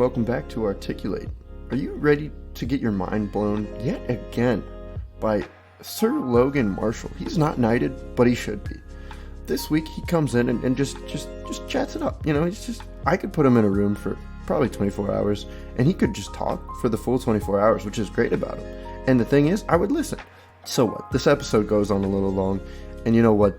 welcome back to Articulate. Are you ready to get your mind blown yet again by Sir Logan Marshall? He's not knighted, but he should be. This week he comes in and just chats it up. You know, I could put him in a room for probably 24 hours and he could just talk for the full 24 hours, which is great about him. And the thing is, I would listen. So what? This episode goes on a little long, and you know what?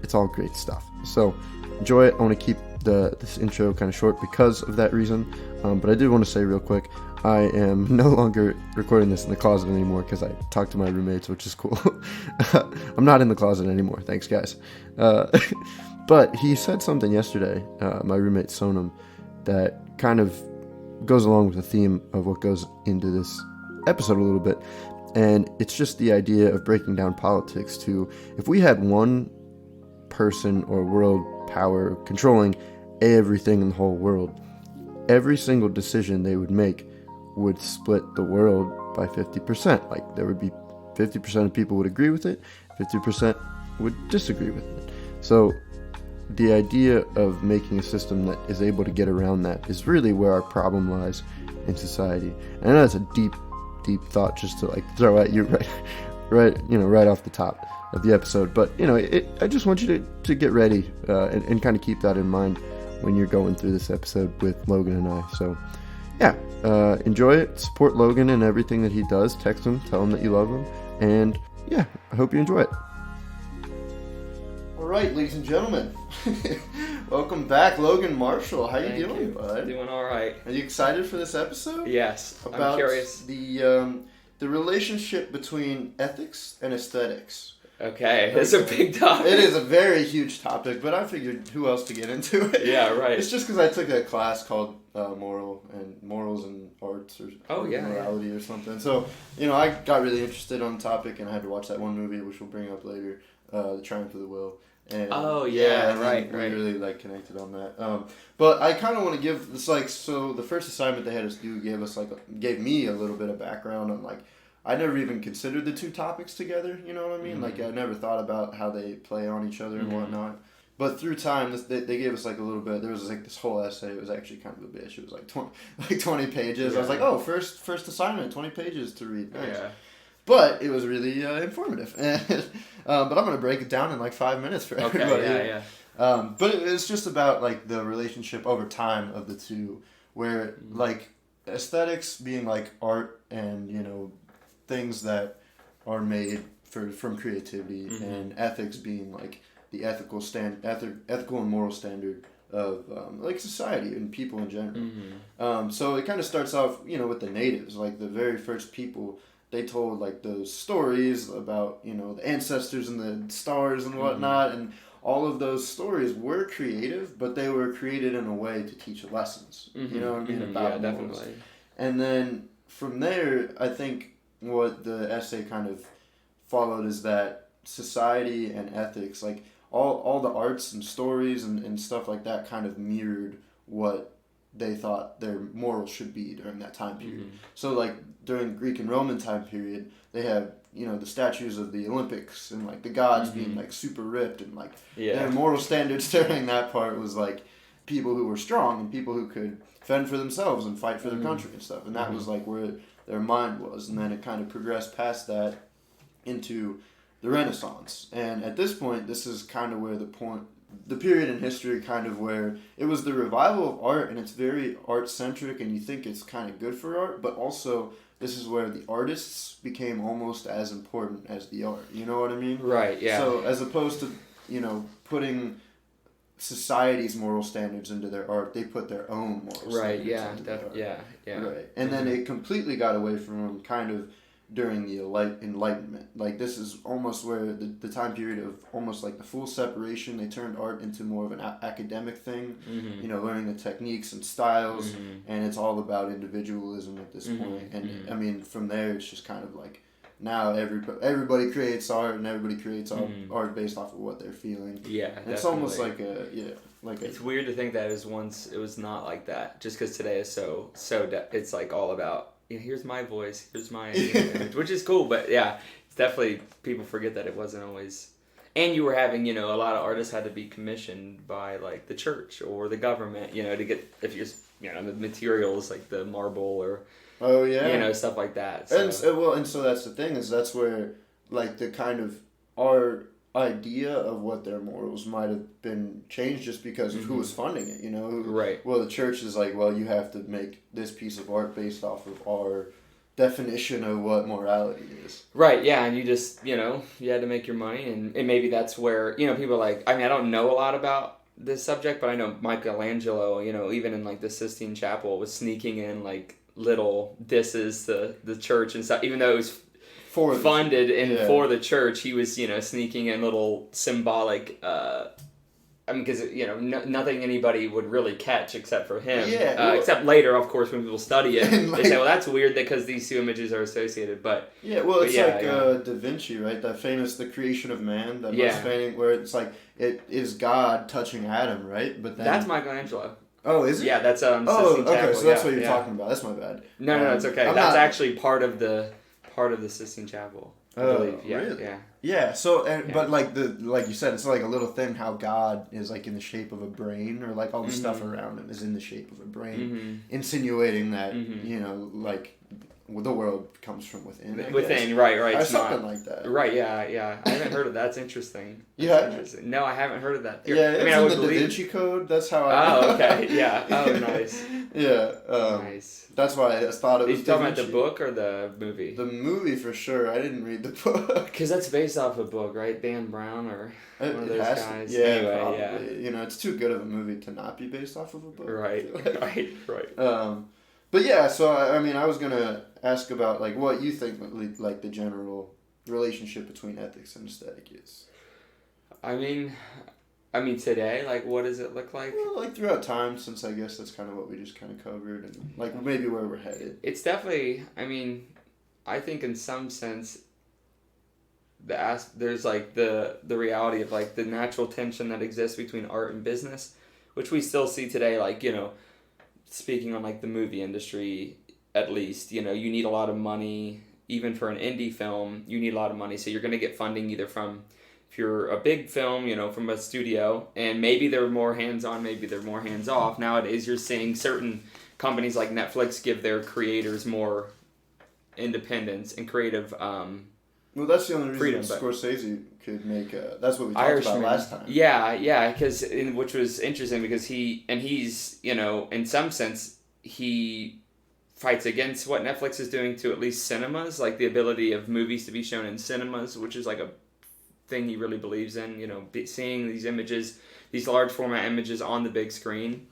It's all great stuff. So enjoy it. I want to keep this intro kind of short because of that reason. But I did want to say real quick, I am no longer recording this in the closet anymore because I talked to my roommates, which is cool. I'm not in the closet anymore. Thanks, guys. But he said something yesterday, my roommate Sonam, that kind of goes along with the theme of what goes into this episode a little bit. And it's just the idea of breaking down politics to, if we had one person or world power controlling everything in the whole world, every single decision they would make would split the world by 50%. Like, there would be 50% of people would agree with it, 50% would disagree with it. So the idea of making a system that is able to get around that is really where our problem lies in society. And I know that's a deep thought just to like throw at you right off the top of the episode. But I just want you to get ready and kind of keep that in mind when you're going through this episode with Logan and I. So yeah, enjoy it. Support Logan and everything that he does. Text him, tell him that you love him, and yeah, I hope you enjoy it. All right, ladies and gentlemen, welcome back, Logan Marshall. How you doing, bud? Doing all right. Are you excited for this episode? Yes, about I'm curious. The relationship between ethics and aesthetics. Okay, it's a big topic. It is a very huge topic, but I figured who else to get into it. Yeah, right. It's just because I took a class called Morals and Arts or Morality or something. So, I got really interested on the topic, and I had to watch that one movie, which we'll bring up later, The Triumph of the Will. And, right. We really connected on that. But I kind of want to give this so the first assignment they had us do gave me a little bit of background on I never even considered the two topics together. You know what I mean? Mm-hmm. I never thought about how they play on each other and whatnot. But through time, they gave us a little bit. There was this whole essay. It was actually kind of a bitch. It was 20 pages. Yeah. I was first assignment, 20 pages to read. Nice. Yeah. But it was really informative. But I'm going to break it down in 5 minutes for everybody. Yeah. But it's just about the relationship over time of the two, where aesthetics being art and things that are made from creativity, and ethics being the ethical and moral standard of society and people in general. So it kind of starts off with the natives, the very first people. They told those stories about the ancestors and the stars and whatnot, and all of those stories were creative, but they were created in a way to teach lessons. You know what I mean? About morals. Definitely. And then from there, I think what the essay kind of followed is that society and ethics, all the arts and stories and stuff like that, kind of mirrored what they thought their morals should be during that time period. So during the Greek and Roman time period, they have the statues of the Olympics and the gods being super ripped, and their moral standards during that part was people who were strong and people who could fend for themselves and fight for their country and stuff, and that was where their mind was. And then it kind of progressed past that into the Renaissance, and at this point, this is kind of where the period in history kind of where it was the revival of art, and it's very art-centric, and you think it's kind of good for art, but also this is where the artists became almost as important as the art. You know what I mean? Right, yeah. So as opposed to, putting society's moral standards into their art, they put their own moral standards into their art. Yeah. Right. And then it completely got away from them kind of during the Enlightenment. This is almost where the time period of almost the full separation. They turned art into more of an academic thing, learning the techniques and styles, and it's all about individualism at this point. And I mean, from there, it's just kind of now everybody creates art, and everybody creates art based off of what they're feeling. Yeah, and it's almost it's weird to think that it was not like that, just because today is so it's all about here's my voice, here's my image, which is cool, but yeah, it's definitely, people forget that it wasn't always, and you were having, a lot of artists had to be commissioned by the church or the government, to get, if you're the materials like the marble or stuff like that. So. And so that's the thing, is that's where like the kind of our idea of what their morals might have been changed just because of who was funding it, Right. Well, the church is like, well, you have to make this piece of art based off of our definition of what morality is. Right, yeah, and you just, you had to make your money, and maybe that's where, people are like, I mean, I don't know a lot about this subject, but I know Michelangelo, even in like the Sistine Chapel, was sneaking in like little disses to the church and stuff, even though it was funded for the church, he was, sneaking in little symbolic, because, nothing anybody would really catch except for him. Yeah. Except later, of course, when people study it, they say, well, that's weird because these two images are associated, but... Yeah, well, it's Da Vinci, right? That famous The Creation of Man, that most painting where it's like, it is God touching Adam, right? But then... That's Michelangelo. Oh, is it? Yeah, that's Sistine okay, Chapel. So that's what you're talking about. That's my bad. No, it's okay. That's actually part of the Sistine Chapel. I believe. Yeah, really? Yeah. Yeah. So, but like you said, it's like a little thing how God is like in the shape of a brain, or like all the stuff around him is in the shape of a brain, insinuating that like the world comes from within. Right. Or something like that. Right. Yeah. I haven't heard of that. That's interesting. Interesting. No, I haven't heard of that. Yeah, it's in the Da Vinci Code. That's how I. Oh, okay. Yeah. Oh, nice. Yeah. Nice. That's why I thought it was. Are you talking about the book or the movie? The movie for sure. I didn't read the book. Because that's based off a book, right? Dan Brown or one of those guys. Yeah, anyway, probably. Yeah. It's too good of a movie to not be based off of a book. Right. But yeah, so I mean, I was gonna ask about like what you think like the general relationship between ethics and aesthetic is. I mean, today, like, what does it look like? Well, like throughout time, since I guess that's kind of what we just kind of covered, and like maybe where we're headed. It's definitely. I mean, I think in some sense, there's like the reality of like the natural tension that exists between art and business, which we still see today. Like speaking on like the movie industry, at least you need a lot of money. Even for an indie film, you need a lot of money, so you're going to get funding either from. If you're a big film, from a studio, and maybe they're more hands-on, maybe they're more hands-off. Nowadays, you're seeing certain companies like Netflix give their creators more independence and creative well, that's the only reason freedom, Scorsese could make that's what we talked about last time. Yeah, which was interesting because he's, in some sense, he fights against what Netflix is doing to at least cinemas, like the ability of movies to be shown in cinemas, which is like a thing he really believes in, seeing these images, these large format images on the big screen.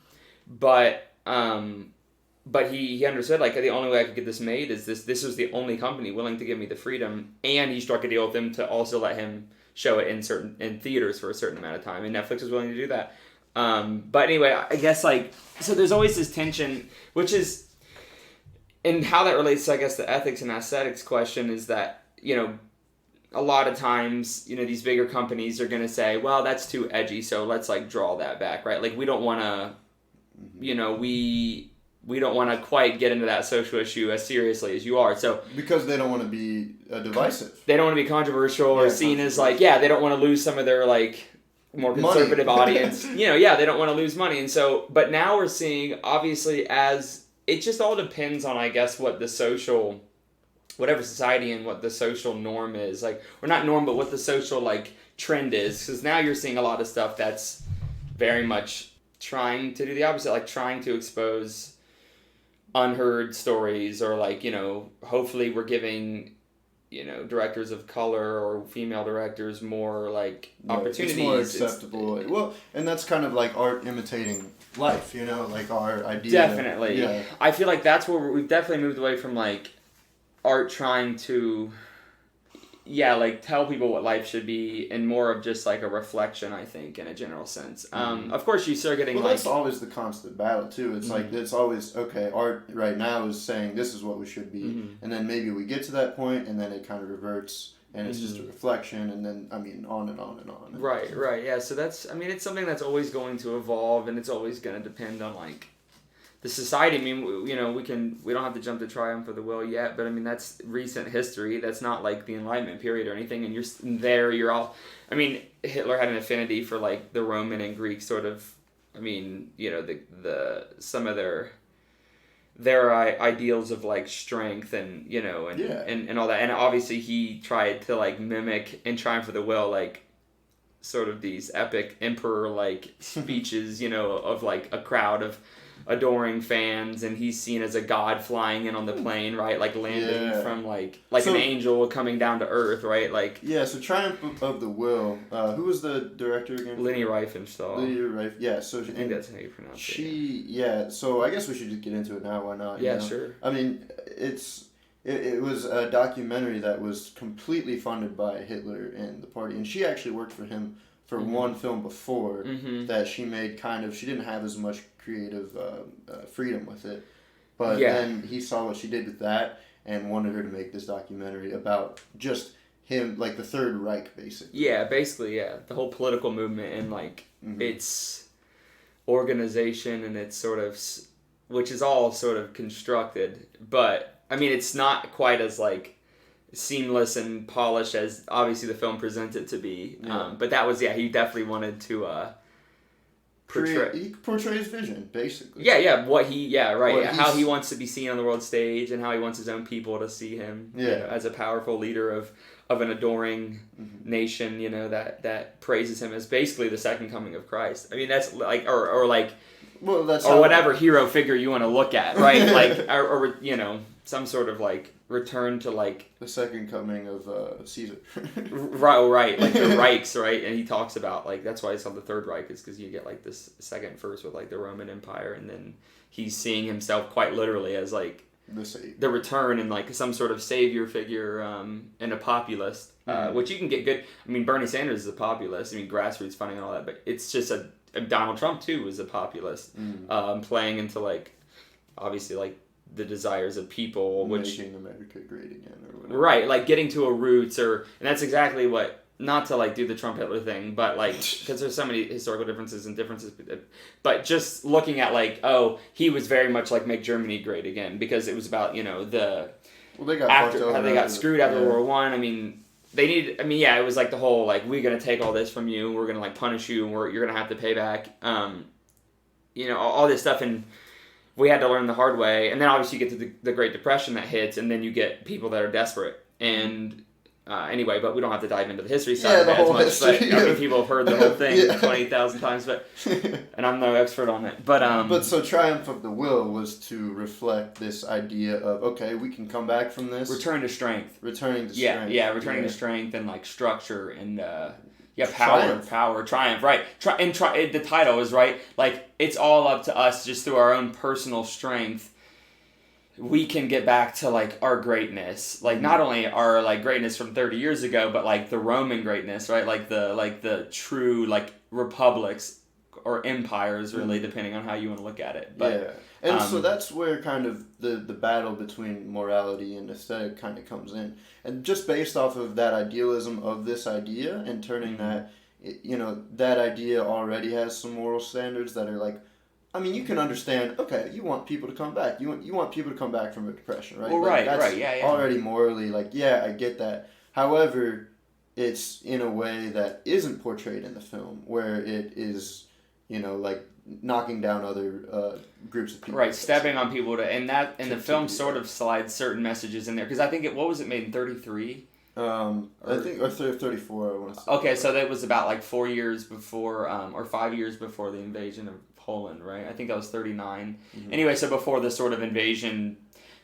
But he understood, like, the only way I could get this made is this was the only company willing to give me the freedom, and he struck a deal with them to also let him show it in theaters for a certain amount of time, and Netflix was willing to do that. But anyway, I guess, like, so there's always this tension, which is, and how that relates to, I guess, the ethics and aesthetics question is that, a lot of times, these bigger companies are going to say, well, that's too edgy, so let's, like, draw that back, right? Like, we don't want to, we don't want to quite get into that social issue as seriously as you are. So because they don't want to be divisive. They don't want to be controversial or seen as, like, they don't want to lose some of their, like, more conservative audience. They don't want to lose money. And so, but now we're seeing, obviously, as, it just all depends on, I guess, what the social... whatever society and what the social norm is, like, or not norm, but what the social, like, trend is, because now you're seeing a lot of stuff that's very much trying to do the opposite, like trying to expose unheard stories, or like, hopefully we're giving, directors of color or female directors more, like, opportunities. It's more acceptable. Well, and that's kind of like art imitating life, like our idea. Definitely. Yeah. I feel like that's where we've definitely moved away from, like, art trying to, like, tell people what life should be, and more of just, like, a reflection, I think, in a general sense. Of course, you start getting, that's always the constant battle, too. It's like, it's always, okay, art right now is saying this is what we should be, and then maybe we get to that point, and then it kind of reverts, and it's just a reflection, and then, on and on and on. Right, yeah, so that's, it's something that's always going to evolve, and it's always going to depend on, like, the society. We don't have to jump the triumph of the will yet, but that's recent history. That's not like the Enlightenment period or anything, and you're all, Hitler had an affinity for, like, the Roman and Greek sort of, the some of their their ideals of like strength and and all that. And obviously he tried to like mimic in Triumph of the Will like sort of these epic emperor like speeches, of like a crowd of adoring fans, and he's seen as a god flying in on the plane, right? Like landing from like an angel coming down to earth, right? Like so Triumph of the Will. Who was the director again? Leni Riefenstahl. So I think that's how you pronounce it. So I guess we should just get into it now. Why not? Yeah, sure. I mean, it was a documentary that was completely funded by Hitler and the party, and she actually worked for him for one film before that she made she didn't have as much creative freedom with it. But then he saw what she did with that and wanted her to make this documentary about just him, like the Third Reich, basically. Yeah, basically, the whole political movement and like its organization and its sort of, which is all sort of constructed, but I mean it's not quite as like seamless and polished as obviously the film presents it to be. But that was he definitely wanted to he portrays his vision basically. How he wants to be seen on the world stage and how he wants his own people to see him as a powerful leader of an adoring nation, that praises him as basically the second coming of Christ. I mean that's like or like that's or whatever hero figure you want to look at, right? Like or some sort of like return to like the second coming of Caesar. right, like the Reichs, right? And he talks about like that's why it's called the Third Reich, is because you get like this second first with like the Roman Empire, and then he's seeing himself quite literally as like the return and like some sort of savior figure and a populist, which you can get good. I mean, Bernie Sanders is a populist. I mean, grassroots funding and all that, but it's just Donald Trump too was a populist, playing into like obviously like the desires of people, which making America great again or whatever. Right, like getting to a roots, and that's exactly what, not to like do the Trump Hitler thing, but like because there's so many historical differences, but just looking at like he was very much like make Germany great again, because it was about they got how they got screwed after World War I. I mean it was like the whole like we're gonna take all this from you, we're gonna like punish you, and you're gonna have to pay back, all this stuff, and we had to learn the hard way. And then obviously you get to the Great Depression that hits, and then you get people that are desperate. And anyway, but we don't have to dive into the history side of that as much. History, but I mean, people have heard the whole thing 20,000 times, and I'm no expert on it. But so Triumph of the Will was to reflect this idea of, okay, we can come back from this. Returning to strength. Returning to strength and like structure and triumph, right? The title is right. Like it's all up to us, just through our own personal strength. We can get back to like our greatness, like not only our like greatness from 30 years ago, but like the Roman greatness, right? Like the true like republics or empires, really, depending on how you want to look at it. But so that's where kind of the battle between morality and aesthetic kind of comes in, and just based off of that idealism of this idea and turning that, that idea already has some moral standards that are like, I mean, you can understand, okay, you want people to come back. You want people to come back from a depression, right? Well, like, that's already morally, like, I get that. However, it's in a way that isn't portrayed in the film, where it is, like knocking down other groups of people. Right, stepping on people and the film sort of slides certain messages in there, because I think what was it made in 33? I think, or 34, I want to say. Okay, so that was about like 4 years before, or 5 years before the invasion of Poland, right? I think that was 39. Anyway, so before the sort of invasion,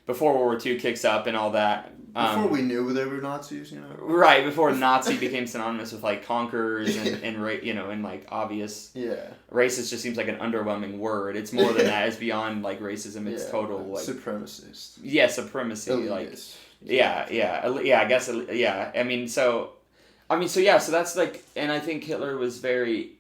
before World War II kicks up and all that. Before we knew they were Nazis, Right, before Nazi became synonymous with like conquerors and like obvious. Racist just seems like an underwhelming word. It's more than that. It's beyond like racism. It's total like supremacist. Yeah, supremacy. Elitist. So that's like, and I think Hitler was very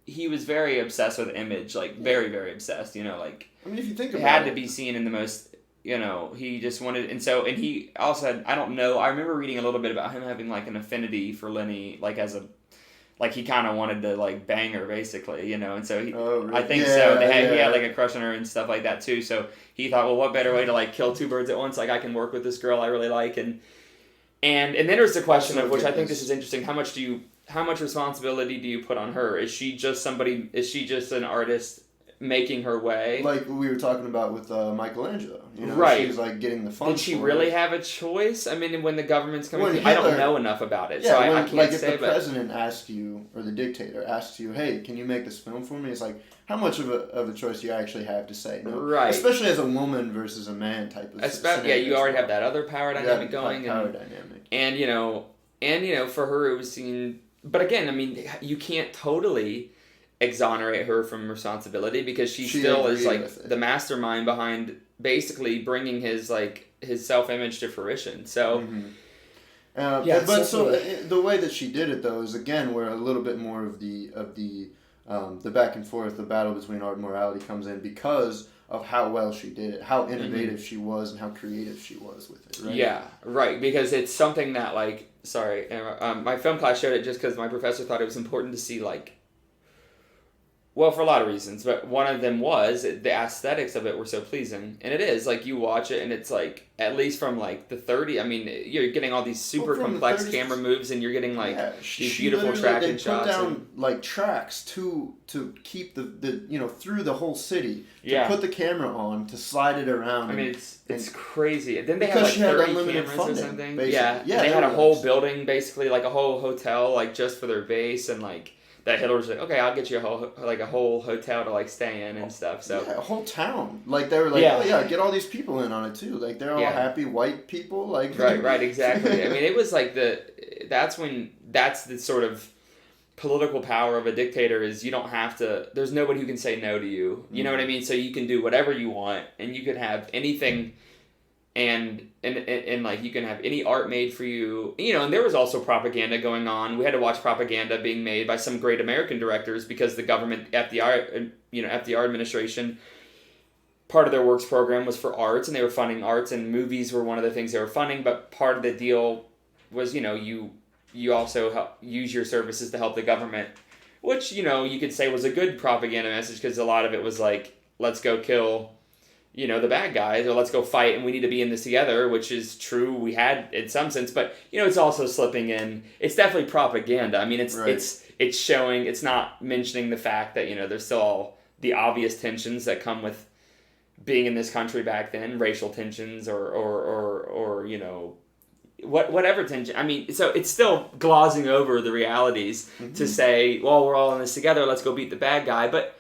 obsessed with image, like very, very obsessed, like, I mean, if you think about it, had to be seen in the most, he just wanted, and he also had, I don't know, I remember reading a little bit about him having like an affinity for Leni, like he kind of wanted to like bang her basically, and so really? I think so. He had like a crush on her and stuff like that too. So he thought, well, what better way to like kill two birds at once? Like I can work with this girl I really like, and then there's the question of, which I think this is interesting. How much responsibility do you put on her? Is she just an artist making her way. Like we were talking about with Michelangelo. You know, right. She was like getting the funds. Did she really have a choice? I mean, when the government's coming When through, I don't know enough about it, so I can't like say. If the president asks you, or the dictator asks you, hey, can you make this film for me? It's like, how much of a choice do you actually have to say no? Right. Especially as a woman versus a man type of scenario. Yeah, you already have that other power dynamic going. Dynamic. And, you know, for her it was seen... But again, I mean, you can't totally exonerate her from responsibility because she still is, like, the mastermind behind basically bringing his self-image to fruition. So... Mm-hmm. The way that she did it, though, is, again, where a little bit more of the back and forth, the battle between art and morality comes in because of how well she did it, how innovative she was, and how creative she was with it, right? Yeah, right, because it's something that, like, my film class showed it just because my professor thought it was important to see, like, well, for a lot of reasons, but one of them was the aesthetics of it were so pleasing. And it is, like, you watch it and it's like, at least from like the 30s, I mean, you're getting all these super complex camera moves and you're getting like these beautiful tracking shots. They put down like tracks to keep the through the whole city, to put the camera on, to slide it around. I mean, it's crazy. Then they had like 30 cameras funding, or something. Basically. Yeah, they had a whole building, basically, like a whole hotel, like just for their base, and like, that Hitler was like, okay, I'll get you a whole hotel to like stay in and stuff. So a whole town. Like they were like, oh yeah, get all these people in on it too. Like they're all happy white people. Like right, exactly. I mean, it was like that's the sort of political power of a dictator is you don't have to. There's nobody who can say no to you. You know what I mean? So you can do whatever you want, and you can have anything. And like you can have any art made for you, and there was also propaganda going on. We had to watch propaganda being made by some great American directors because the government, FDR administration, part of their works program was for arts, and they were funding arts, and movies were one of the things they were funding. But part of the deal was, you also use your services to help the government, which you could say was a good propaganda message because a lot of it was like, let's go kill the bad guys, or let's go fight, and we need to be in this together, which is true. We had in some sense, but it's also slipping in. It's definitely propaganda. I mean, it's showing. It's not mentioning the fact that there's still all the obvious tensions that come with being in this country back then, racial tensions or whatever tension. I mean, so it's still glossing over the realities to say, well, we're all in this together. Let's go beat the bad guy, but.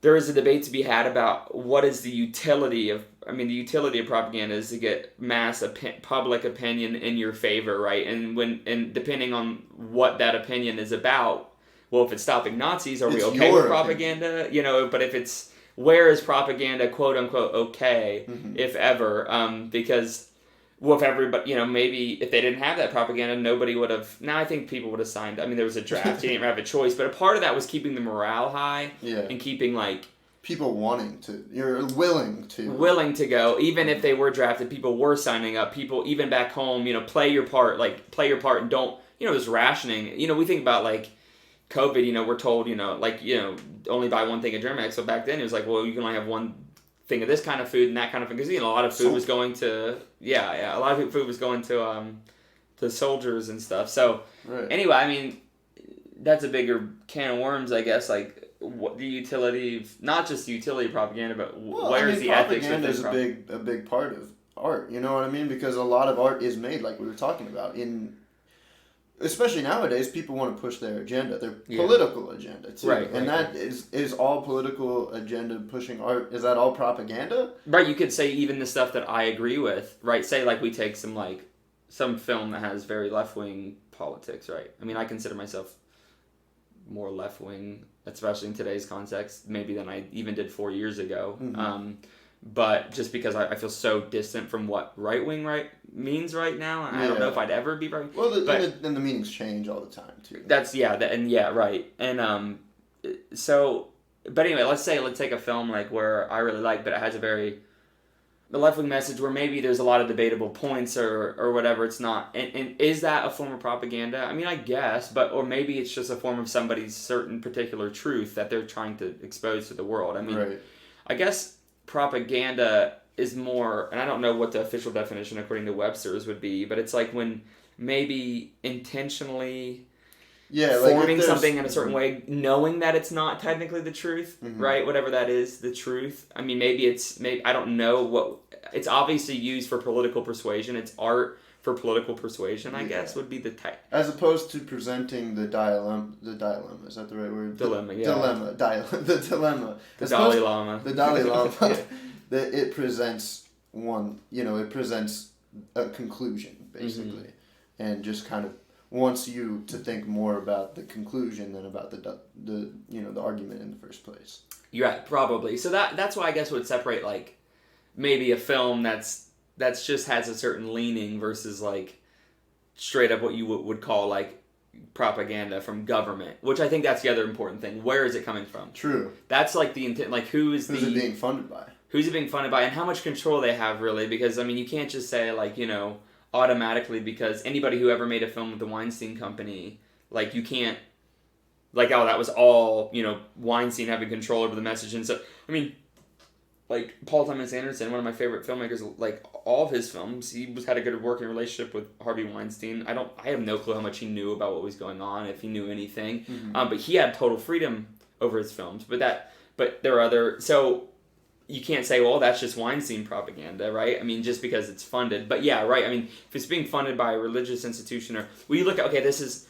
There is a debate to be had about what is the utility of. I mean, the utility of propaganda is to get mass public opinion in your favor, right? And depending on what that opinion is about, well, if it's stopping Nazis, are we okay with propaganda? But if it's where is propaganda, quote unquote, okay, if ever, because. Well, if everybody, maybe if they didn't have that propaganda, nobody would have. Now, I think people would have signed. I mean, there was a draft. You didn't have a choice. But a part of that was keeping the morale high. Yeah. And keeping, like... People wanting to. You're willing to. Willing to go. Even if they were drafted, people were signing up. People, even back home, play your part. Like, play your part and don't... there's rationing. We think about, like, COVID, we're told, only buy one thing of Germex. So back then, it was like, well, you can only have one thing of this kind of food and that kind of thing, because a lot of food was going to a lot of food was going to soldiers and stuff. So anyway, I mean, that's a bigger can of worms, I guess. Like, what the utility of not just the utility of propaganda, but where's the ethics of this? Propaganda is a big part of art. You know what I mean? Because a lot of art is made, like we were talking about, especially nowadays, people want to push their agenda, their political agenda too. Right, and that is all political agenda pushing art. Is that all propaganda? Right, you could say even the stuff that I agree with, right? Say like we take some film that has very left-wing politics, right? I mean, I consider myself more left-wing, especially in today's context, maybe than I even did 4 years ago. But just because I feel so distant from what right-wing means right now, and I don't know if I'd ever be right. Well, and the meanings change all the time, too. That's, right. And so, but anyway, let's take a film like where I really like, but it has the left-wing message where maybe there's a lot of debatable points or whatever. It's not. And is that a form of propaganda? I mean, I guess, or maybe it's just a form of somebody's certain particular truth that they're trying to expose to the world. I mean, I guess propaganda is more, and I don't know what the official definition according to Webster's would be, but it's like when maybe intentionally forming something in a certain way, knowing that it's not technically the truth, right? Whatever that is, the truth. I mean, maybe I don't know what, it's obviously used for political persuasion. It's art for political persuasion, I guess, would be the type. As opposed to presenting the dilemma, is that the right word? Dilemma, yeah. The dilemma. The Dalai Lama. The Dalai Lama. That it presents it presents a conclusion, basically. And just kind of wants you to think more about the conclusion than about the argument in the first place. Yeah, probably. So that's why I guess would separate, like, maybe a film that's just has a certain leaning versus, like, straight up what you would call, like, propaganda from government, which I think that's the other important thing. Where is it coming from? True. That's, like, the intent. Like, who's it being funded by? Who's it being funded by, and how much control they have, really? Because, I mean, you can't just say, like, automatically, because anybody who ever made a film with the Weinstein Company, like, you can't, like, oh, that was all, Weinstein having control over the message. And so, I mean, like, Paul Thomas Anderson, one of my favorite filmmakers, like, all of his films, he had a good working relationship with Harvey Weinstein. I have no clue how much he knew about what was going on, if he knew anything. But he had total freedom over his films. But there are other, so you can't say, well, that's just Weinstein propaganda, right? I mean, just because it's funded. But yeah, right. I mean, if it's being funded by a religious institution, or you look at, okay, this is,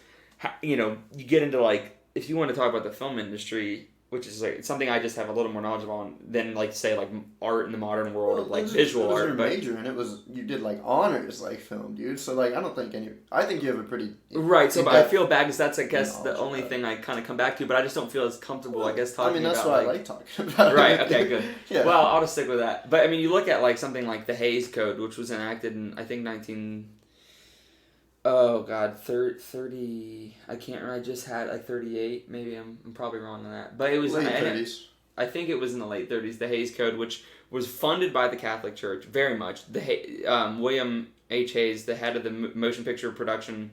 you get into, like, if you want to talk about the film industry, which is, like, something I just have a little more knowledge on than, like, say, like, art in the modern world of, like, visual art. Your major, and you did, like, honors, like, film, dude. So, like, I think you have a pretty right. So, but I feel bad because that's, I guess, the only thing I kind of come back to. But I just don't feel as comfortable, I guess, talking about. That's why I like talking about. Right. Okay. Good. Yeah. Well, I'll just stick with that. But I mean, you look at, like, something like the Hays Code, which was enacted in, I think, 30, I can't remember, I just had, like, 38, maybe I'm probably wrong on that, but it was late 30s. I think it was in the late 30s, the Hays Code, which was funded by the Catholic Church, very much. William H. Hays, the head of the Motion Picture Production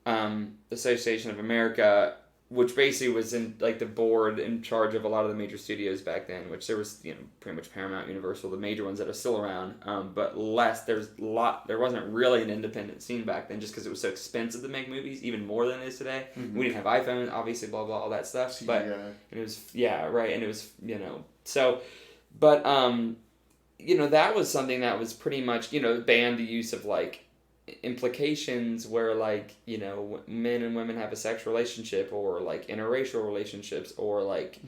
Association of America, which basically was in, like, the board in charge of a lot of the major studios back then, which there was, pretty much Paramount, Universal, the major ones that are still around, but less. There wasn't really an independent scene back then, just because it was so expensive to make movies, even more than it is today. We didn't have iPhones, obviously, blah, blah, all that stuff, but, and it was, right, and it was, so, but, that was something that was pretty much, banned the use of, like, implications where, like, men and women have a sexual relationship, or, like, interracial relationships, or, like,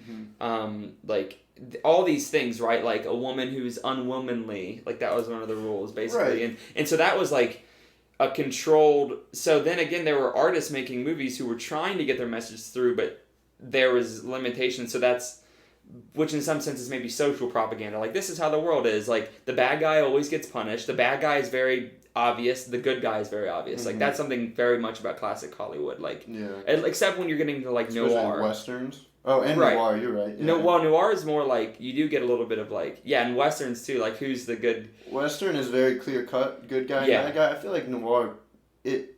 like, all these things, right? Like, a woman who's unwomanly, like, that was one of the rules, basically. Right. And so that was, like, a controlled, so then again, there were artists making movies who were trying to get their message through, but there was limitations, so that's, which in some senses maybe social propaganda, like, this is how the world is, like, the bad guy always gets punished, the bad guy is very obvious, the good guy is very obvious. Like, that's something very much about classic Hollywood, like, except when you're getting to, like, noir. Westerns. Oh, and noir, you're right. Yeah. Noir is more like, you do get a little bit of, like, and westerns too, like, who's the good. Western is very clear cut, good guy, bad guy. I feel like noir, it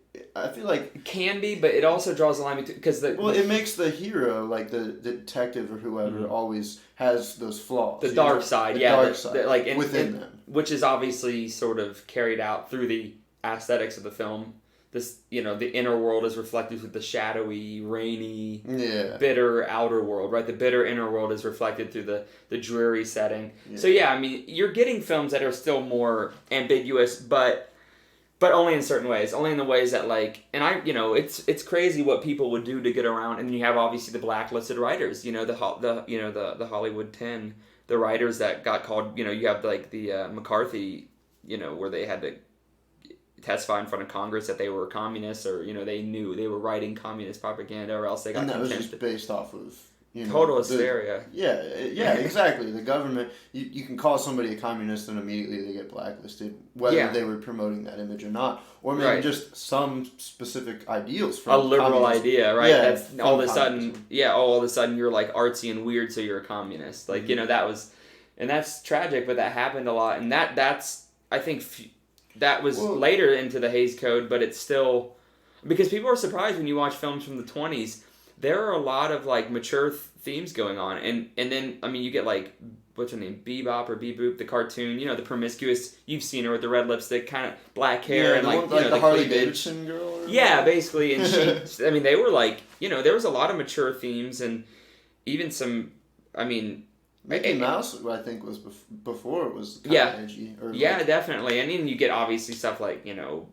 can be, but it also draws a line between, because it makes the hero, like the detective or whoever, always has those flaws. The dark side, dark side, like, within them, which is obviously sort of carried out through the aesthetics of the film. This, the inner world is reflected through the shadowy, rainy, bitter outer world, right? The bitter inner world is reflected through the dreary setting. Yeah. So I mean, you're getting films that are still more ambiguous, but only in certain ways, only in the ways that, like, and it's crazy what people would do to get around. And then you have obviously the blacklisted writers, the Hollywood 10, the writers that got called, you have, like, the McCarthy, where they had to testify in front of Congress that they were communists, or they knew they were writing communist propaganda, or else they got and that was just based off of total hysteria. Exactly. The government, you can call somebody a communist and immediately they get blacklisted, whether they were promoting that image or not, or maybe just some specific ideals from a liberal communism. Idea, right? That's all of a sudden, all of a sudden you're, like, artsy and weird, so you're a communist. Like, that was, and that's tragic, but that happened a lot, and that's I think that was later into the Hays Code, but it's still, because people are surprised when you watch films from the 20s. there are a lot of like mature themes going on, and then I mean you get like what's her name, Bebop or Beboop, the cartoon, you know, the promiscuous, you've seen her with the red lipstick, kind of black hair, and like, the Harley Davidson girl? Yeah, basically, and she, I mean, they were like, you know, there was a lot of mature themes, and even some, I mean... Mickey Mouse, I think, was before it was kind of edgy. Or Definitely, and then you get obviously stuff like, you know,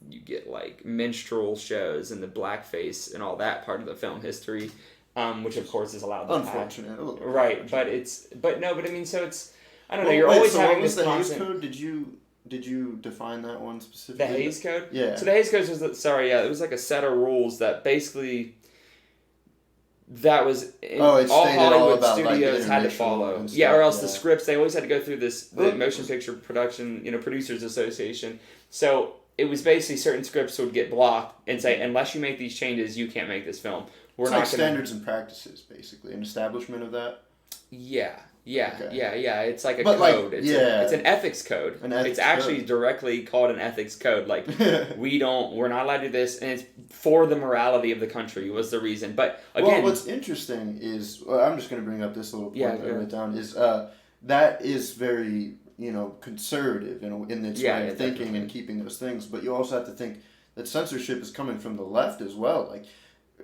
you get like minstrel shows and the blackface and all that part of the film history. Which of course is allowed to unfortunate. Right, but I mean, so it's, I don't know, you're always having this constant... Hays Code? Did you define that one specifically? The Hays Code? Yeah. So the Hays Code was, it was like a set of rules that basically, that was, all Hollywood studios had to follow. Yeah, or else the scripts, they always had to go through the Motion Picture Production, you know, Producers Association. So it was basically certain scripts would get blocked and say, unless you make these changes, you can't make this film. It's like standards and practices, basically, an establishment of that. Yeah. It's like a code. It's an ethics code. It's actually directly called an ethics code. Like we're not allowed to do this, and it's for the morality of the country was the reason. But again, what's interesting is I'm just going to bring up this little point that I wrote down is that is very conservative in its way of thinking and keeping those things. But you also have to think that censorship is coming from the left as well. Like.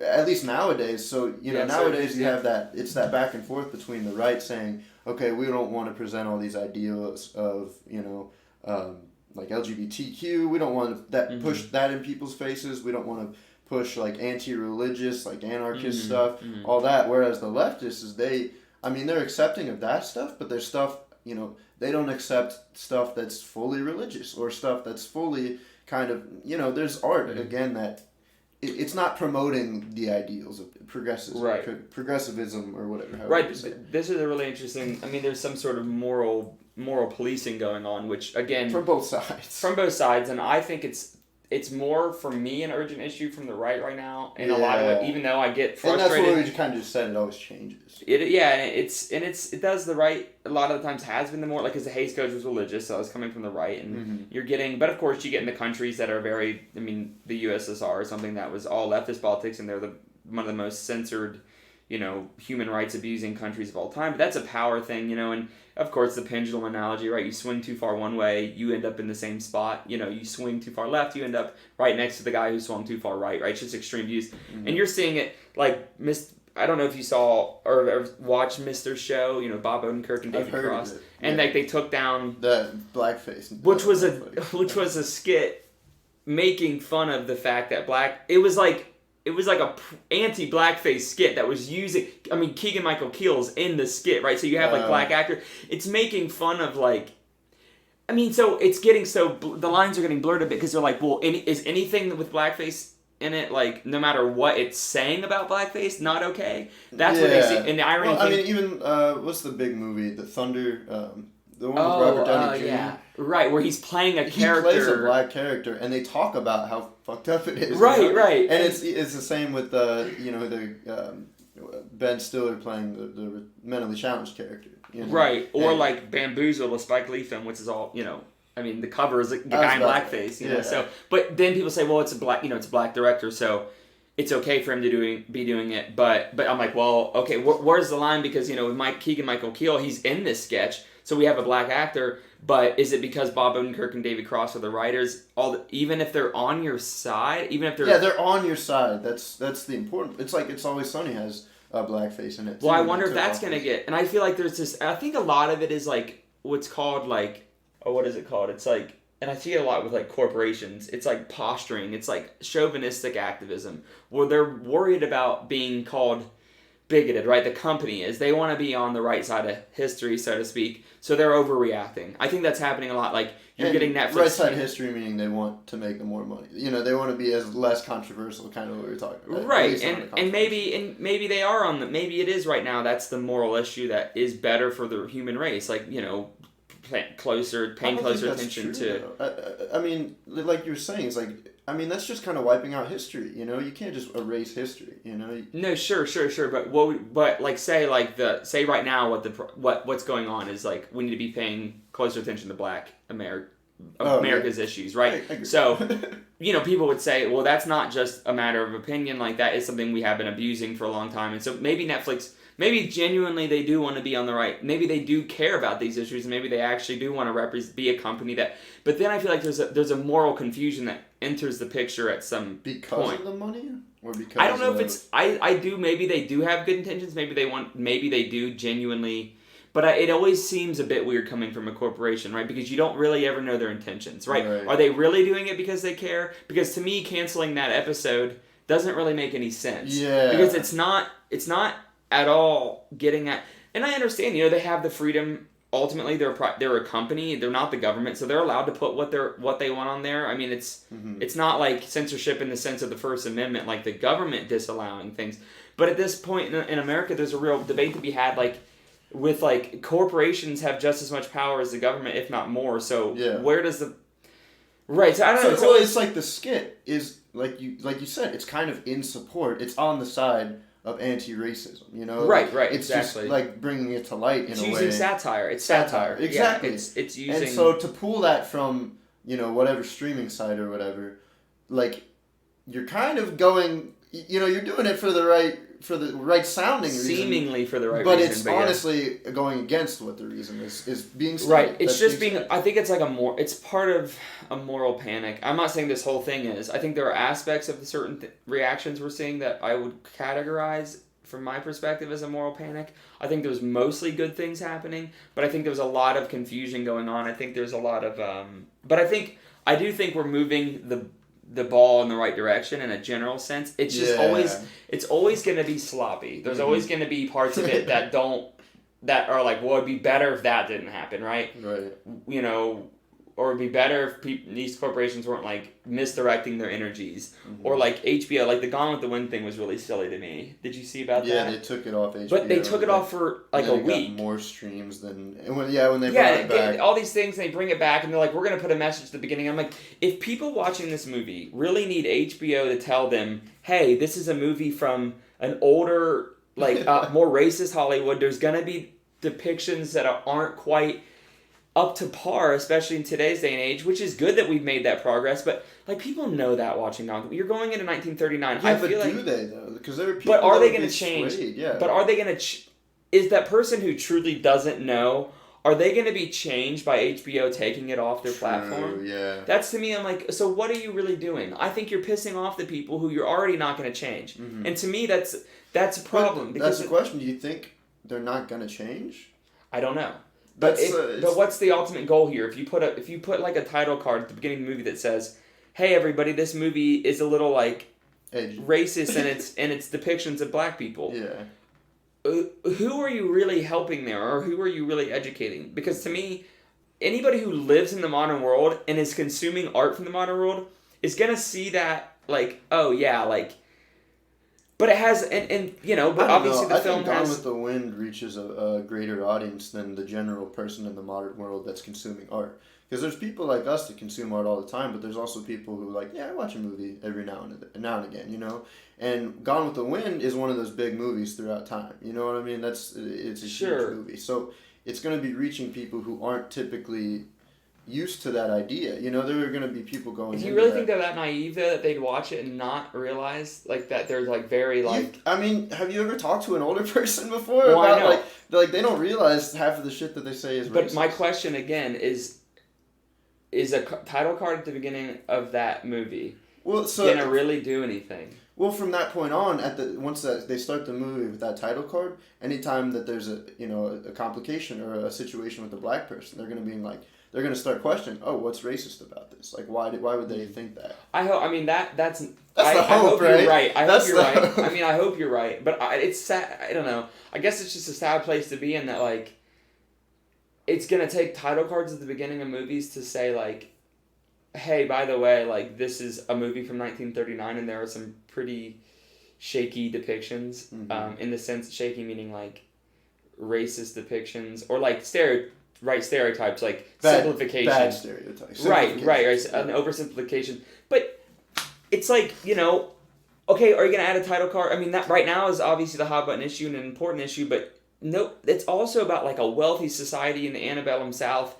At least nowadays, so nowadays you have that, it's that back and forth between the right saying, okay, we don't want to present all these ideals of, like LGBTQ, we don't want to push that in people's faces, we don't want to push like anti-religious, like anarchist stuff, all that, whereas the leftists is they're accepting of that stuff, but there's stuff, they don't accept stuff that's fully religious or stuff that's fully kind of, there's art, again, that it's not promoting the ideals of progressivism or whatever. Right. This is a really interesting... I mean, there's some sort of moral policing going on, which, again... From both sides. And I think it's more, for me, an urgent issue from the right now. And a lot of it, even though I get frustrated... And that's what we kind of just said, it always changes. It does the right, a lot of the times has been the more, like, because the Hays Code was religious, so I was coming from the right, and you're getting, but of course you get in the countries that are very, I mean, the USSR is something that was all leftist politics, and they're one of the most censored, human rights abusing countries of all time, but that's a power thing, and of course the pendulum analogy, right, you swing too far one way, you end up in the same spot, you swing too far left, you end up right next to the guy who swung too far right, it's just extreme views, and you're seeing it, like, I don't know if you saw or watched Mr. Show, Bob Odenkirk and David Cross, and like they took down the blackface, which was a skit making fun of the fact that it was like a anti-blackface skit that was using. I mean, Keegan-Michael Keel's in the skit, right? So you have like black actor. It's making fun of like. I mean, so it's getting the lines are getting blurred a bit because they're like, well, is anything with blackface in it, like, no matter what it's saying about blackface, not okay? That's what they see. And the irony... Well, I mean, even, what's the big movie? The Thunder... the one with Robert Downey Jr.? Yeah. Right, where he's playing a character... He plays a black character, and they talk about how fucked up it is. Right, right. And it's the same with, Ben Stiller playing the mentally challenged character. Right, or like Bamboozled, a Spike Lee film, which is all, I mean, the cover is a guy in blackface, So, but then people say, well, it's a black director, so it's okay for him to be doing it. But I'm like, well, okay, where's the line? Because with Keegan-Michael Keel, he's in this sketch, so we have a black actor. But is it because Bob Odenkirk and David Cross are the writers? Even if they're on your side, they're on your side. That's the important. It's like It's Always Sunny has blackface in it. Well, I wonder if that's gonna get. And I feel like there's this. I think a lot of it is like what's called like. Oh, what is it called? It's like, and I see it a lot with like corporations. It's like posturing. It's like chauvinistic activism, where they're worried about being called bigoted, right? The company is. They want to be on the right side of history, so to speak. So they're overreacting. I think that's happening a lot. Like you're getting Netflix. Right side of history meaning they want to make them more money. They want to be as less controversial, kind of what we were talking about. Right, and maybe they are on the. Maybe it is right now. That's the moral issue that is better for the human race. Like paying closer attention to. I mean, like you were saying, it's like, I mean, that's just kind of wiping out history. You can't just erase history. No, sure. But like say right now what's going on is like we need to be paying closer attention to Black America's issues, right? I agree. So, people would say, well, that's not just a matter of opinion. Like, that is something we have been abusing for a long time. And so maybe Netflix, maybe genuinely they do want to be on the right. Maybe they do care about these issues, and maybe they actually do want to be a company that. But then I feel like there's a moral confusion that enters the picture at some point. Of the money, or because I don't know if it's. I do. Maybe they do have good intentions. Maybe they do genuinely. But it always seems a bit weird coming from a corporation, right? Because you don't really ever know their intentions, right? Are they really doing it because they care? Because to me, canceling that episode doesn't really make any sense. Yeah. Because it's not at all getting at. And I understand, they have the freedom. Ultimately, they're a company. They're not the government, so they're allowed to put what they want on there. I mean, it's not like censorship in the sense of the First Amendment, like the government disallowing things. But at this point in America, there's a real debate to be had, like. With corporations have just as much power as the government, if not more. So where does the right? So I don't know. It's like the skit is like you said. It's kind of in support. It's on the side of anti-racism. Right. It's exactly. just like bringing it to light in a way. It's using satire. It's satire. Exactly. Yeah, it's using. And so to pull that from whatever streaming site or whatever, like you're kind of going. You're doing it for the right sounding reason. Seemingly for the right but reason. It's honestly going against what the reason is being stated. Right. It's just being I think it's like it's part of a moral panic. I'm not saying this whole thing is. I think there are aspects of the certain reactions we're seeing that I would categorize from my perspective as a moral panic. I think there's mostly good things happening, but I think there's a lot of confusion going on. I think there's a lot of but I do think we're moving the ball in the right direction in a general sense. It's just always going to be sloppy. There's always going to be parts of it that are like, well, it'd be better if that didn't happen, right? Right. Or it'd be better if these corporations weren't like misdirecting their energies. Or like HBO, like the Gone with the Wind thing was really silly to me. Did you see about that? Yeah, they took it off HBO. But they took it off for like a week. Got more streams than when they brought it back. All these things, they bring it back and they're like, we're going to put a message at the beginning. I'm like, if people watching this movie really need HBO to tell them, hey, this is a movie from an older, like more racist Hollywood, there's going to be depictions that aren't quite up to par, especially in today's day and age, which is good that we've made that progress, but like people know that watching Gone. You're going into 1939. Yeah, but do they though? Because there are people. But are they going to change? Yeah. But are they going to? Is that person who truly doesn't know? Are they going to be changed by HBO taking it off their platform? Yeah. That's to me. I'm like, so what are you really doing? I think you're pissing off the people who you're already not going to change, and to me, that's a problem. But that's the question. Do you think they're not going to change? I don't know. But what's the ultimate goal here? If you put like a title card at the beginning of the movie that says, "Hey everybody, this movie is a little like edgy, racist in its depictions of black people." Yeah. Who are you really helping there, or who are you really educating? Because to me, anybody who lives in the modern world and is consuming art from the modern world is gonna see that like, oh yeah, like. But it has, but obviously the film has... I think Gone with the Wind reaches a greater audience than the general person in the modern world that's consuming art. Because there's people like us that consume art all the time, but there's also people who I watch a movie every now and again, And Gone with the Wind is one of those big movies throughout time. You know what I mean? It's a huge movie. So it's going to be reaching people who aren't typically used to that idea. There are going to be people going. Do you really think they're that naive though, that they'd watch it and not realize like that they're like very like? Have you ever talked to an older person before well, about I know. like they don't realize half of the shit that they say is racist. But my question again is a title card at the beginning of that movie gonna really do anything? Well, from that point on, once they start the movie with that title card, anytime that there's a complication or a situation with a black person, they're gonna be like. They're going to start questioning, what's racist about this? Like, why would they think that? I hope. I mean, that's the hope, I hope right? You're right. I hope you're right. Hope. I mean, I hope you're right. But it's sad. I don't know. I guess it's just a sad place to be in that, like, it's going to take title cards at the beginning of movies to say, like, hey, by the way, like, this is a movie from 1939 and there are some pretty shaky depictions. In the sense, shaky meaning, like, racist depictions or, like, stereotypes, like simplification. Bad stereotypes. Right, an oversimplification. But it's like, okay, are you going to add a title card? I mean, that right now is obviously the hot button issue and an important issue, but no, it's also about like a wealthy society in the antebellum South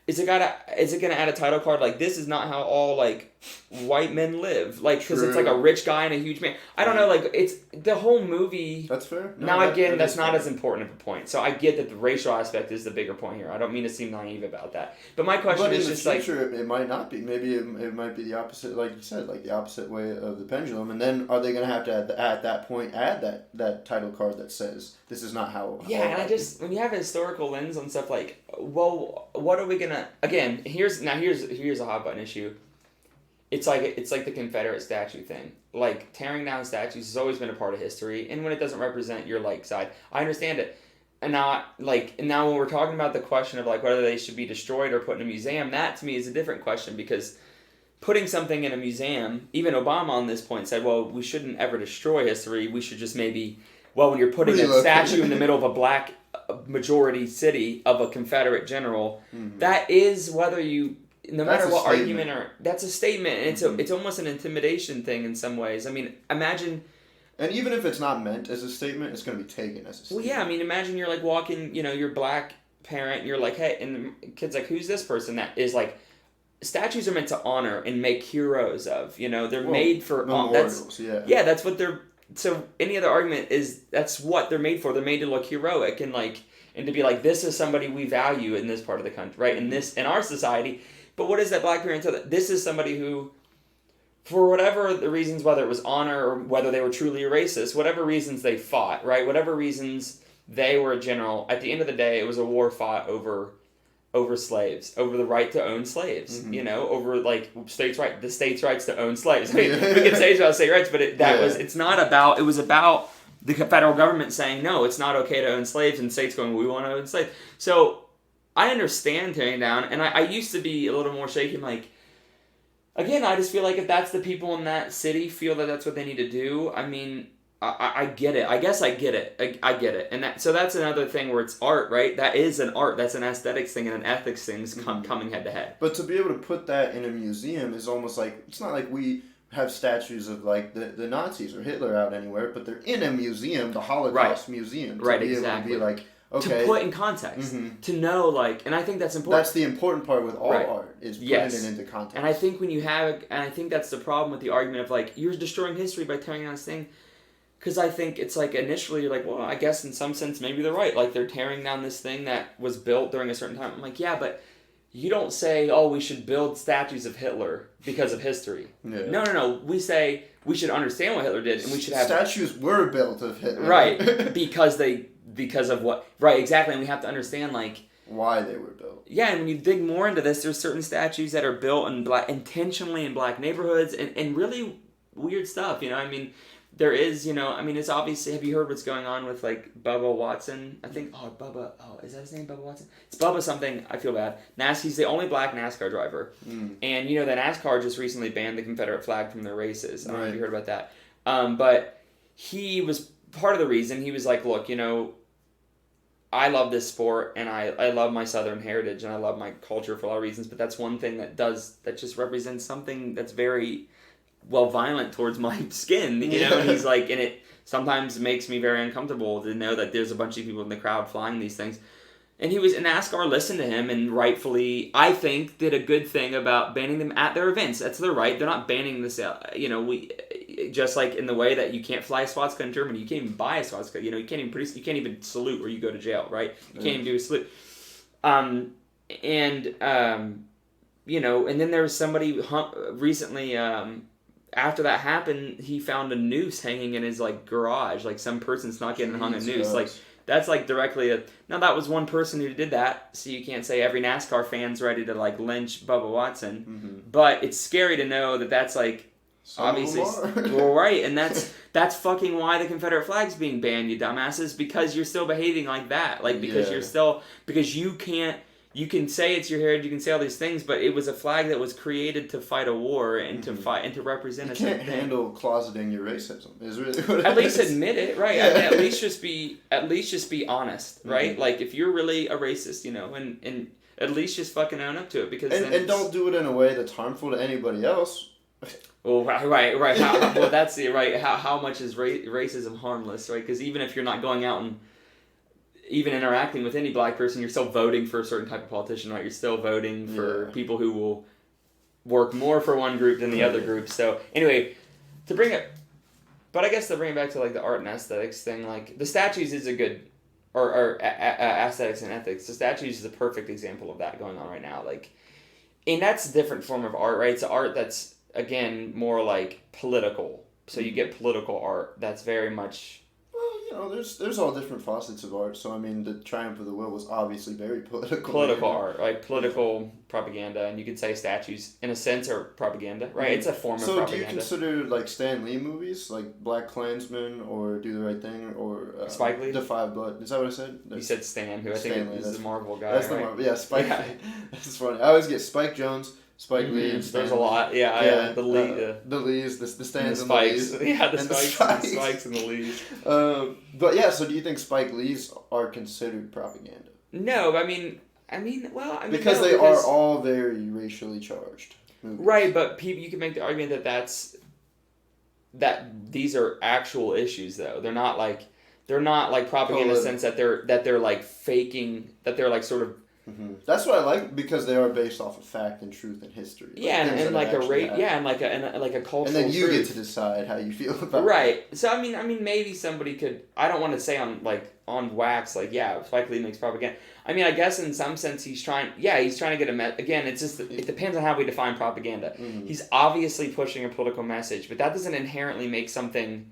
is it gonna add a title card like this is not how all like white men live, like because it's like a rich guy and a huge man. I don't know, like it's the whole movie. That's fair. No, now again, that's not as important of a point. So I get that the racial aspect is the bigger point here. I don't mean to seem naive about that, but my question is just like, it might not be. Maybe it might be the opposite, like you said, like the opposite way of the pendulum. And then are they going to have to at that point add that title card that says this is not how? Yeah, and I just when you have a historical lens on stuff like, well, what are we gonna? Again, here's a hot button issue. It's like the Confederate statue thing. Like tearing down statues has always been a part of history, and when it doesn't represent your like side, I understand it. And now when we're talking about the question of like whether they should be destroyed or put in a museum, that to me is a different question because putting something in a museum, even Obama on this point said, well, we shouldn't ever destroy history. We should just maybe, well, when you're putting a statue in the middle of a black majority city of a Confederate general, that is whether you. No matter what argument or that's a statement, and it's almost an intimidation thing in some ways. I mean, imagine. And even if it's not meant as a statement, it's going to be taken as a statement. Well, yeah, I mean, imagine you're like walking, your black parent, and you're like, hey, and the kid's like, who's this person that is like, statues are meant to honor and make heroes of, they're made for memorials, yeah, that's what they're. So any other argument is that's what they're made for. They're made to look heroic and to be like, this is somebody we value in this part of the country, right? In our society. But what is that black parent tell that this is somebody who, for whatever the reasons, whether it was honor or whether they were truly a racist, whatever reasons they fought, right? Whatever reasons they were a general, at the end of the day, it was a war fought over slaves, over the right to own slaves, over like the state's rights to own slaves. I mean, we can say it's about state rights, but it was about the federal government saying, no, it's not okay to own slaves, and states going, we want to own slaves. So I understand tearing down, and I used to be a little more shaky, like, again, I just feel like if that's the people in that city feel that that's what they need to do, I mean, I get it. I guess I get it. I get it. And so that's another thing where it's art, right? That is an art. That's an aesthetics thing and an ethics thing coming head to head. But to be able to put that in a museum is almost like, it's not like we have statues of like the Nazis or Hitler out anywhere, but they're in a museum, the Holocaust Museum. Right, be exactly. Able to be like, okay. To put in context, to know, like, and I think that's important. That's the important part with all art, is putting it into context. And I think I think that's the problem with the argument of, like, you're destroying history by tearing down this thing, because I think it's, like, initially you're like, well, I guess in some sense maybe they're right. Like, they're tearing down this thing that was built during a certain time. I'm like, yeah, but you don't say, oh, we should build statues of Hitler because of history. Yeah. No. We say we should understand what Hitler did, and we should have... Statues were built of Hitler. Right, because of what... Right, exactly, and we have to understand, like... why they were built. Yeah, and when you dig more into this, there's certain statues that are built intentionally in black neighborhoods, and really weird stuff, I mean, there is, it's obviously... Have you heard what's going on with, like, Bubba Watson? I think... is that his name, Bubba Watson? It's Bubba something, I feel bad. He's the only black NASCAR driver. And, the NASCAR just recently banned the Confederate flag from their races. I don't know if you heard about that. But he was... Part of the reason, he was like, look, I love this sport, and I love my Southern heritage, and I love my culture for a lot of reasons, but that's one thing that just represents something that's very, violent towards my skin, and he's like, and it sometimes makes me very uncomfortable to know that there's a bunch of people in the crowd flying these things. And NASCAR listened to him and rightfully, I think, did a good thing about banning them at their events. That's their right. They're not banning this, just like in the way that you can't fly a swastika in Germany, you can't even buy a swastika. You can't even salute or you go to jail, right? You can't even do a salute. And then there was somebody recently, after that happened, he found a noose hanging in his garage. Like some person's not getting hung a noose. Like that's directly now that was one person who did that, so you can't say every NASCAR fan's ready to lynch Bubba Watson. But it's scary to know that that's obviously well, right, and that's fucking why the Confederate flag's being banned, you dumbasses, because you're still behaving like that, because you can say it's your heritage, you can say all these things, but it was a flag that was created to fight a war and to fight and to represent a certain thing. You can't handle closeting your racism. Is really what at least admit it, right? Yeah. I mean, at least just be honest, right? Like if you're really a racist, and at least just fucking own up to it, because and don't do it in a way that's harmful to anybody else. Well, right. That's it, right? How much is racism harmless, right? Because even if you're not going out and even interacting with any black person, you're still voting for a certain type of politician, right? You're still voting for people who will work more for one group than the other group. So anyway, to bring it back to like the art and aesthetics thing, like the statues is a good, or aesthetics and ethics. The statues is a perfect example of that going on right now. Like, and that's a different form of art, right? It's art that's, again, more like political. So you get political art that's very much... Well, there's all different facets of art. So, I mean, the Triumph of the Will was obviously very political. Political art, right? Political propaganda. And you could say statues, in a sense, are propaganda, right? It's a form of propaganda. So do you consider, like, Stan Lee movies, like Black Klansman or Do the Right Thing or... Spike Lee? Defy Blood. Is that what I said? You said Stan, who I think is the Marvel guy, That's right? the Marvel, yeah, Spike Lee. That's funny. I always get Spike Jonze, Spike Lee, and Stan. There's a lot, the Lee, the Lees, the Stans and the Spikes, Lees. the Spikes and the Lees. But yeah, so do you think Spike Lee's are considered propaganda? No, because they are all very racially charged movies. Right, but you can make the argument that these are actual issues, though. They're not like propaganda in the sense that they're like faking, that they're like sort of... Mm-hmm. That's what I like, because they are based off of fact and truth and history. Like, and like a cultural. And then you truth. get to decide how you feel about right. it. So I mean, maybe somebody could. I don't want to say on wax Spike Lee makes propaganda. I mean, I guess in some sense he's trying to get again. It's just it depends on how we define propaganda. Mm-hmm. He's obviously pushing a political message, but that doesn't inherently make something,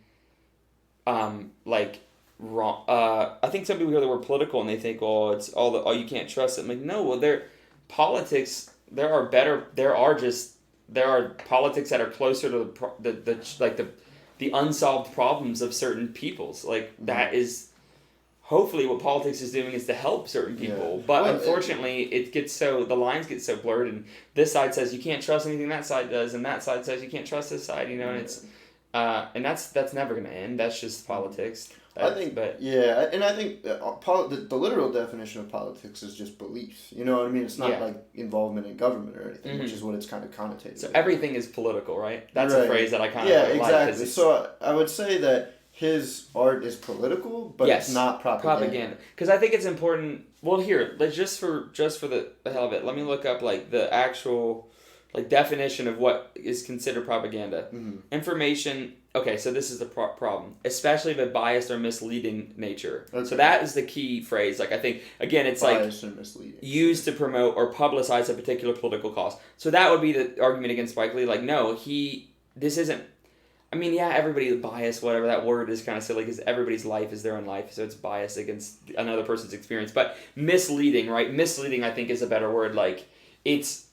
wrong. I think some people hear the word political and they think, oh, it's you can't trust it. I'm like, no, well, politics. There are politics that are closer to the unsolved problems of certain peoples. Like, that is hopefully what politics is doing, is to help certain people. But unfortunately, the lines get so blurred, and this side says you can't trust anything that side does, and that side says you can't trust this side. And it's and that's never going to end. That's just politics. I think the literal definition of politics is just belief. You know what I mean? It's not like involvement in government or anything, which is what it's kind of connotated. So everything is political, right? That's a phrase that I kind of like. Exactly. So I would say that his art is political, but it's not propaganda. Because I think it's important. Well, here, just for the hell of it, let me look up like the actual definition of what is considered propaganda. Mm-hmm. Information. Okay, so this is the problem, especially of a biased or misleading nature. Okay. So that is the key phrase. Like, I think, again, it's biased or misleading, used to promote or publicize a particular political cause. So that would be the argument against Spike Lee. Like, no, this isn't, I mean, yeah, everybody's biased, whatever, that word is kind of silly because everybody's life is their own life, so it's biased against another person's experience. But misleading, right? Misleading, I think, is a better word. Like, it's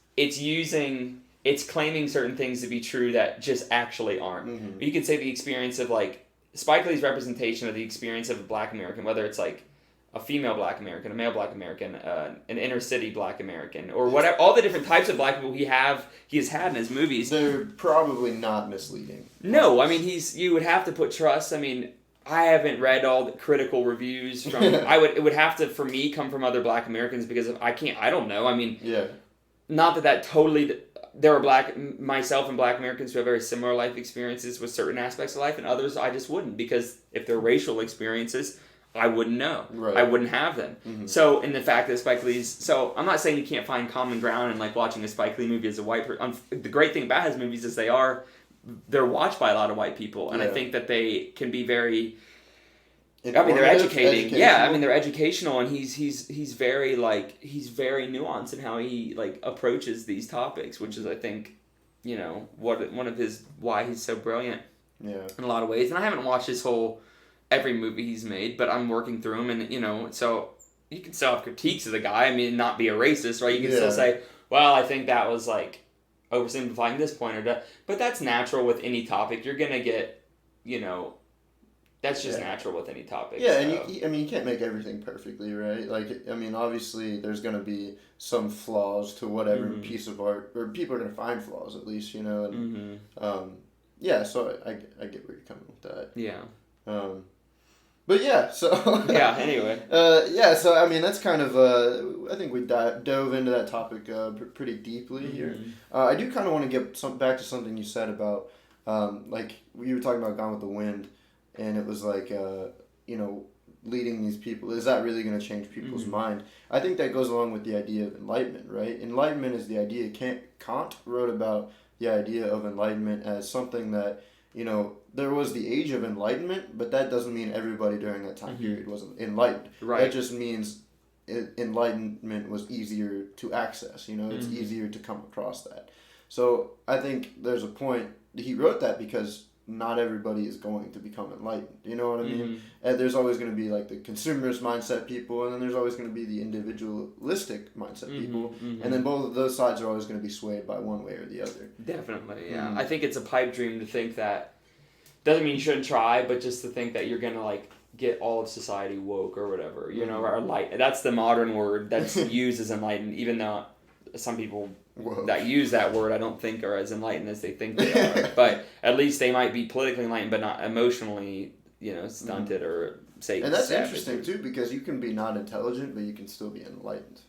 claiming certain things to be true that just actually aren't. Mm-hmm. You could say the experience of Spike Lee's representation of the experience of a Black American, whether it's like a female Black American, a male Black American, an inner city Black American, or whatever, all the different types of Black people he has had in his movies. They're probably not misleading. No, I mean you would have to put trust. I mean, I haven't read all the critical reviews from. It would have to, for me, come from other Black Americans because I don't know. I mean, not that totally. There are myself and Black Americans who have very similar life experiences with certain aspects of life, and others I just wouldn't, because if they're racial experiences, I wouldn't know. Right. I wouldn't have them. Mm-hmm. So, in the fact that Spike Lee's... So, I'm not saying you can't find common ground in watching a Spike Lee movie as a white person. The great thing about his movies is they're watched by a lot of white people, and I think that they can be very... they're educating. Yeah, they're educational, and he's very nuanced in how he approaches these topics, which is, I think, why he's so brilliant. Yeah. In a lot of ways. And I haven't watched every movie he's made, but I'm working through them, and so you can still have critiques of the guy. I mean, not be a racist, right? You can still say, well, I think that was oversimplifying this point but that's natural with any topic. You're gonna get, that's just natural with any topic. Yeah, so. And you can't make everything perfectly, right? Obviously, there's going to be some flaws to whatever piece of art, or people are going to find flaws at least, And, so I get where you're coming with that. Yeah. But yeah, so... yeah, anyway. So, that's kind of... I think we dove into that topic pretty deeply here. I do kind of want to get back to something you said about, you were talking about Gone with the Wind. And it was leading these people, is that really going to change people's mind? I think that goes along with the idea of enlightenment, right? Enlightenment is the idea. Kant wrote about the idea of enlightenment as something that, there was the age of enlightenment, but that doesn't mean everybody during that time period was enlightened. Right. That just means enlightenment was easier to access. It's easier to come across that. So I think there's a point. He wrote that because not everybody is going to become enlightened. You know what I mean? And there's always going to be like the consumerist mindset people, and then there's always going to be the individualistic mindset people, and then both of those sides are always going to be swayed by one way or the other. Definitely, yeah. I think it's a pipe dream to think that, doesn't mean you shouldn't try, but just to think that you're going to like get all of society woke or whatever, or light. That's the modern word that's used as enlightened, even though some people that use that word I don't think are as enlightened as they think they are. But at least they might be politically enlightened, but not emotionally, stunted or say. And that's interesting too, because you can be not intelligent, but you can still be enlightened.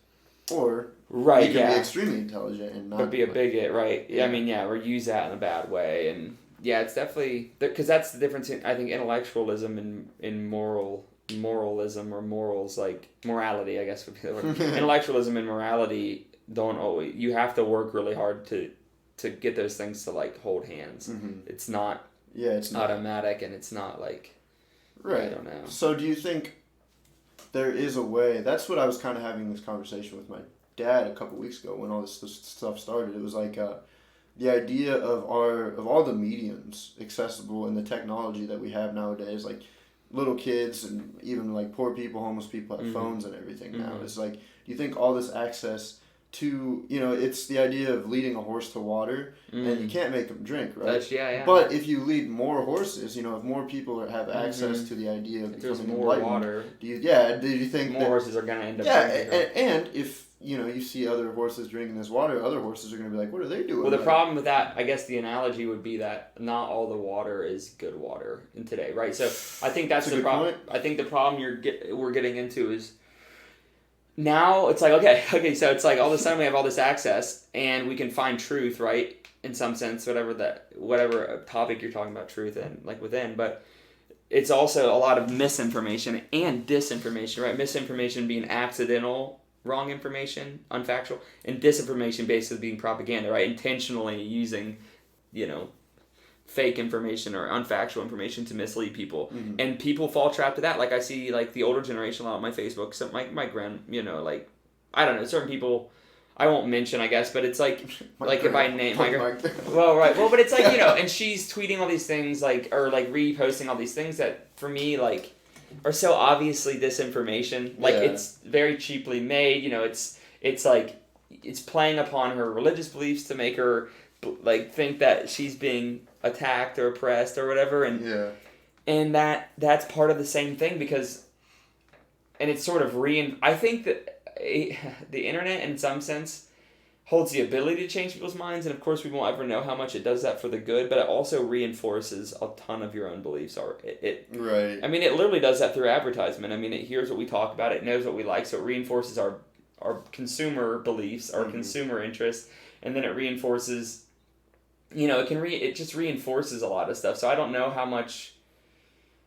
Or you can be extremely intelligent and not. But be a bigot, right? Yeah. I mean, or use that in a bad way, and it's definitely because that's the difference in, I think, intellectualism and moralism or morals, like morality, I guess would be the word. Intellectualism and morality don't always. You have to work really hard to get those things to like hold hands. It's not. Yeah, it's not automatic, and it's not like. Right. I don't know. So do you think there is a way? That's what I was kind of having this conversation with my dad a couple weeks ago when all this stuff started. It was like the idea of all the mediums accessible and the technology that we have nowadays, like little kids and even like poor people, homeless people have phones and everything now. It's like, do you think all this access to, it's the idea of leading a horse to water, and you can't make them drink, right? But if you lead more horses, if more people have access to the idea of becoming more water, do you think more horses are going to end up drinking? And if you see other horses drinking this water, other horses are going to be like, what are they doing? Well, the problem with that, I guess the analogy would be that not all the water is good water in today, right? So I think that's the problem. I think the problem we're getting into is now it's like, okay, so it's like all of a sudden we have all this access and we can find truth, right? In some sense, whatever topic you're talking about truth in, like within, but it's also a lot of misinformation and disinformation, right? Misinformation being accidental, wrong information, unfactual, and disinformation basically being propaganda, right? Intentionally using, fake information or unfactual information to mislead people. And people fall trapped to that. Like I see like the older generation a lot on my Facebook, so my grand, like, I don't know, certain people I won't mention, I guess, but it's like if I name my well, right. Well, but it's like, and she's tweeting all these things or reposting all these things that for me like are so obviously disinformation. Like it's very cheaply made, it's like it's playing upon her religious beliefs to make her like think that she's being attacked or oppressed or whatever, and that's part of the same thing because, and it's sort of I think that the internet in some sense holds the ability to change people's minds, and of course we won't ever know how much it does that for the good, but it also reinforces a ton of your own beliefs. Right. I mean, it literally does that through advertisement. I mean, it hears what we talk about, it knows what we like, so it reinforces our consumer beliefs, our consumer interests, and then it reinforces. It just reinforces a lot of stuff. So I don't know how much.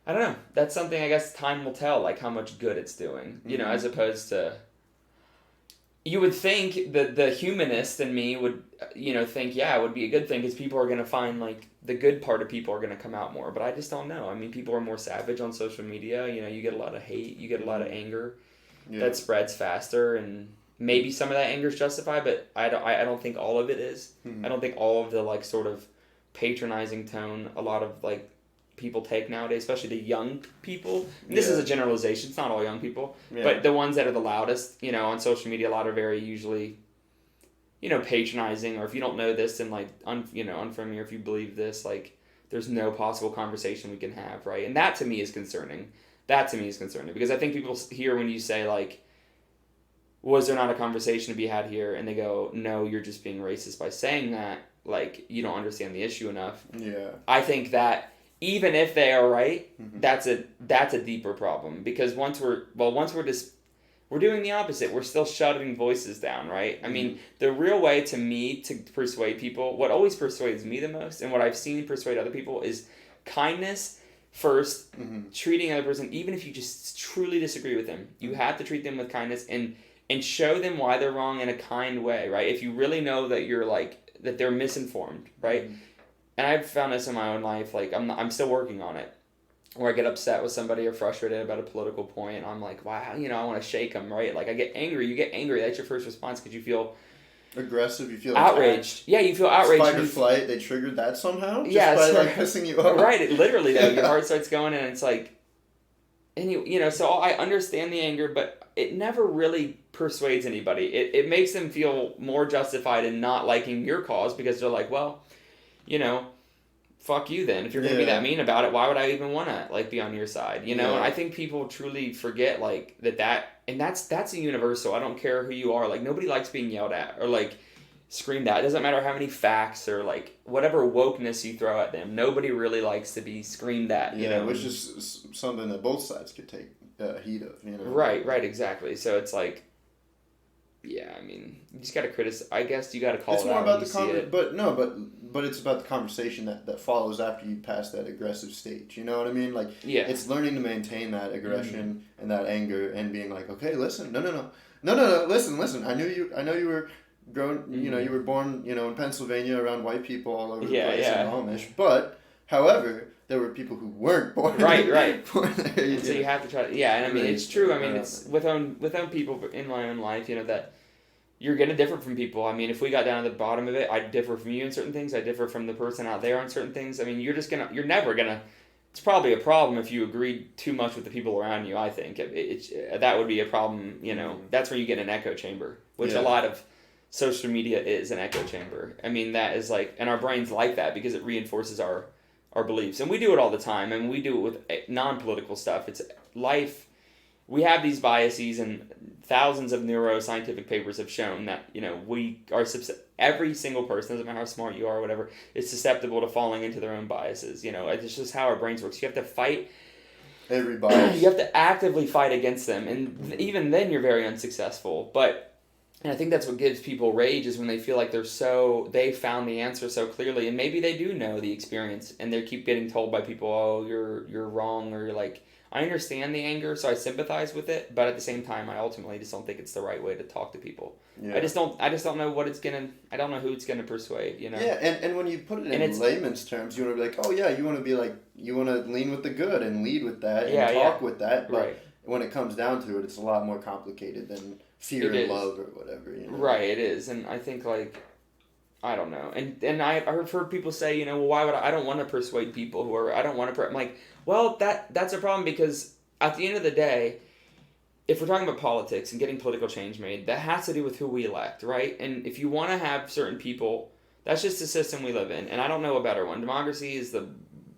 I don't know. That's something I guess time will tell, like how much good it's doing. As opposed to. You would think that the humanist in me would, think, it would be a good thing because people are going to find, like, the good part of people are going to come out more. But I just don't know. I mean, people are more savage on social media. You get a lot of hate. You get a lot of anger that spreads faster. And maybe some of that anger is justified, but I don't think all of it is. I don't think all of the, like, sort of patronizing tone a lot of, like, people take nowadays, especially the young people. And this is a generalization. It's not all young people, but the ones that are the loudest, on social media, a lot are very usually, patronizing, or if you don't know this, then like, unfamiliar, if you believe this, like, there's no possible conversation we can have, right? And that to me is concerning. Because I think people hear when you say like, was there not a conversation to be had here? And they go, no, you're just being racist by saying that. Like, you don't understand the issue enough. Yeah. I think that even if they are right, that's a deeper problem, because once we're doing the opposite. We're still shutting voices down, right? I mean, the real way to me to persuade people, what always persuades me the most, and what I've seen persuade other people, is kindness, first, treating the other person, even if you just truly disagree with them, you have to treat them with kindness and show them why they're wrong in a kind way, right? If you really know that you're like, that they're misinformed, right? And I've found this in my own life, like I'm still working on it, where I get upset with somebody or frustrated about a political point, and I'm like, wow, you know, I want to shake them, right? Like I get angry, you get angry, that's your first response because you feel aggressive, you feel outraged. Yeah, you feel outraged. Fight or flight, they triggered that somehow? Just yeah, by like pissing you off? Right, literally though, your heart starts going and it's like, and you know, so I understand the anger, but it never really persuades anybody. It makes them feel more justified in not liking your cause because they're like, well, you know, fuck you then. If you're going to be that mean about it, why would I even want to like be on your side? You know, and I think people truly forget like and that's a universal. I don't care who you are. Like nobody likes being yelled at or like screamed at. It doesn't matter how many facts or like whatever wokeness you throw at them. Nobody really likes to be screamed at. You know, which is something that both sides could take heed of. You know, right, exactly. So it's like. Yeah, I mean, you just got to criticize. I guess you got to call it out. It's more about the but it's about the conversation that follows after you pass that aggressive stage. You know what I mean? Like, it's learning to maintain that aggression and that anger and being like, okay, listen, no, listen. I know you were grown. You know, you were born. You know, in Pennsylvania around white people all over the place and Amish. But, however, there were people who weren't born. Right. Born there, so you have to try. And I mean, it's true. I mean, it's with own people in my own life. You know that. You're going to differ from people. I mean, if we got down to the bottom of it, I'd differ from you in certain things. I differ from the person out there on certain things. I mean, you're never going to, it's probably a problem if you agree too much with the people around you, I think. That would be a problem, you know. That's where you get an echo chamber, which a lot of social media is an echo chamber. I mean, that is like, and our brains like that because it reinforces our beliefs. And we do it all the time, and we do it with non-political stuff. It's life. We have these biases, and thousands of neuroscientific papers have shown that, you know, every single person, doesn't matter how smart you are or whatever, is susceptible to falling into their own biases. You know, it's just how our brains work. You have to fight. Every bias. You have to actively fight against them, and even then you're very unsuccessful. And I think that's what gives people rage is when they feel like they found the answer so clearly, and maybe they do know the experience, and they keep getting told by people, oh, you're wrong, or you're like, I understand the anger, so I sympathize with it, but at the same time, I ultimately just don't think it's the right way to talk to people. Yeah. I just don't know I don't know who it's gonna persuade, you know? Yeah, and when you put it in layman's terms, you want to be like, oh yeah, you want to lean with the good and lead with that and talk with that, but when it comes down to it, it's a lot more complicated than fear and love or whatever, you know? Right, it is, and I think like, I don't know. And I've heard people say, you know, well, why would I don't want to persuade people I'm like, well, that's a problem because at the end of the day, if we're talking about politics and getting political change made, that has to do with who we elect, right? And if you want to have certain people, that's just the system we live in. And I don't know a better one. Democracy is the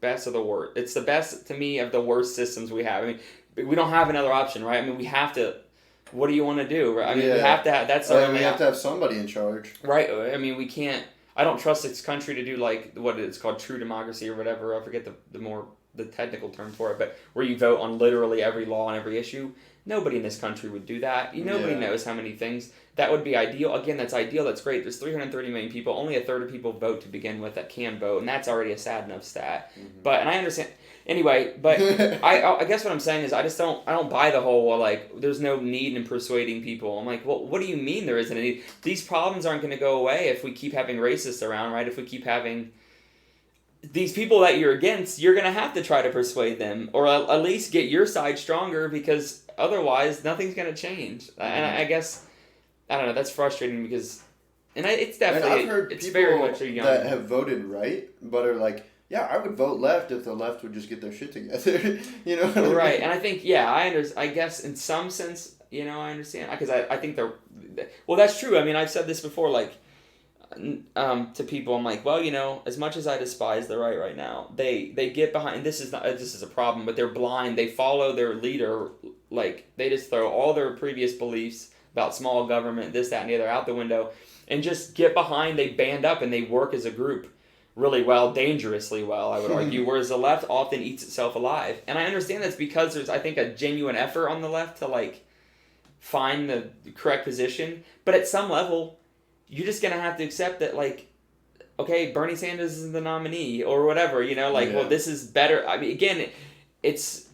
best of the worst. It's the best, to me, of the worst systems we have. I mean, we don't have another option, right? I mean, we have to... What do you want to do? Right? I mean, we have to have... we have to have somebody in charge. Right. I mean, we can't... I don't trust this country to do like what it's called true democracy or whatever. I forget the technical term for it, but where you vote on literally every law and every issue. Nobody in this country would do that. Nobody knows how many things. That would be ideal. Again, that's ideal. That's great. There's 330 million people. Only a third of people vote to begin with that can vote, and that's already a sad enough stat. Mm-hmm. And I understand. Anyway, but I guess what I'm saying is I don't buy the whole, like, there's no need in persuading people. I'm like, well, what do you mean there isn't a need? These problems aren't going to go away if we keep having racists around, right? If we keep having these people that you're against, you're going to have to try to persuade them or at least get your side stronger because otherwise nothing's going to change. Mm-hmm. And I guess, I don't know, that's frustrating because, it's definitely, and I've heard it's people very much a young... that have voted right, but are like, yeah, I would vote left if the left would just get their shit together, you know? Right, and I think, I guess in some sense, I understand, because I think they're, well, that's true. I mean, I've said this before, like, to people, I'm like, well, as much as I despise the right now, they get behind, and this is a problem, but they're blind, they follow their leader, like, they just throw all their previous beliefs about small government, this, that, and the other out the window, and just get behind, they band up, and they work as a group really well, dangerously well, I would argue, whereas the left often eats itself alive. And I understand that's because there's, I think, a genuine effort on the left to, like, find the correct position. But at some level, you're just going to have to accept that, like, okay, Bernie Sanders is the nominee or whatever, well, this is better. I mean, again, it's,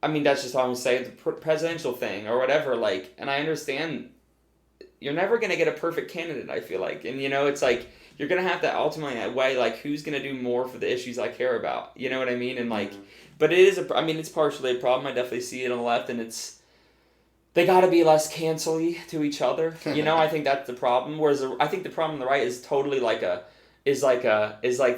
I mean, that's just all I'm going to say, the presidential thing or whatever, like, and I understand you're never going to get a perfect candidate, I feel like. And, it's like, you're going to have to ultimately weigh, like, who's going to do more for the issues I care about. You know what I mean? And, like, but it is, it's partially a problem. I definitely see it on the left, and they got to be less cancel-y to each other. I think that's the problem. Whereas I think the problem on the right is totally is like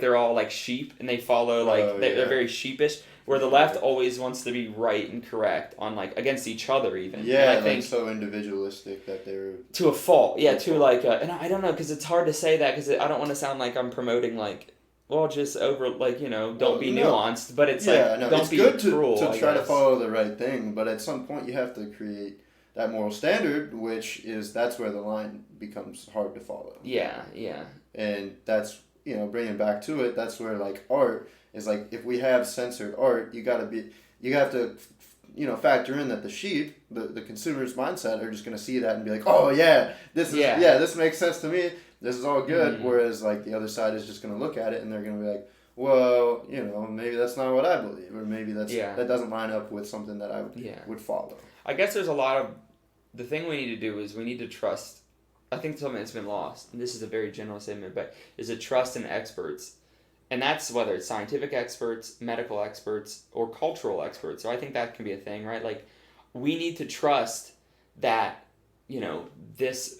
they're all like sheep, and they follow, like, they're very sheepish. Where the left always wants to be right and correct on, like, against each other even. Yeah, and I think so individualistic that they're... To a fault. Yeah, like, and I don't know, because it's hard to say that, because I don't want to sound like I'm promoting, like, well, just over, like, don't be nuanced, but it's don't be cruel, to try to follow the right thing, but at some point you have to create that moral standard, that's where the line becomes hard to follow. Yeah. And that's, bringing back to it, that's where, like, art is, like, if we have censored art, you have to, factor in that the sheep, the consumer's mindset, are just going to see that and be like, oh yeah, this makes sense to me, this is all good, whereas, like, the other side is just going to look at it and they're going to be like, well, maybe that's not what I believe, or maybe that doesn't line up with something that I would follow. I guess there's a lot of, the thing we need to do is we need to trust, I think something that's been lost, and this is a very general statement, but is a trust in experts. And that's whether it's scientific experts, medical experts, or cultural experts. So I think that can be a thing, right? Like, we need to trust that, this,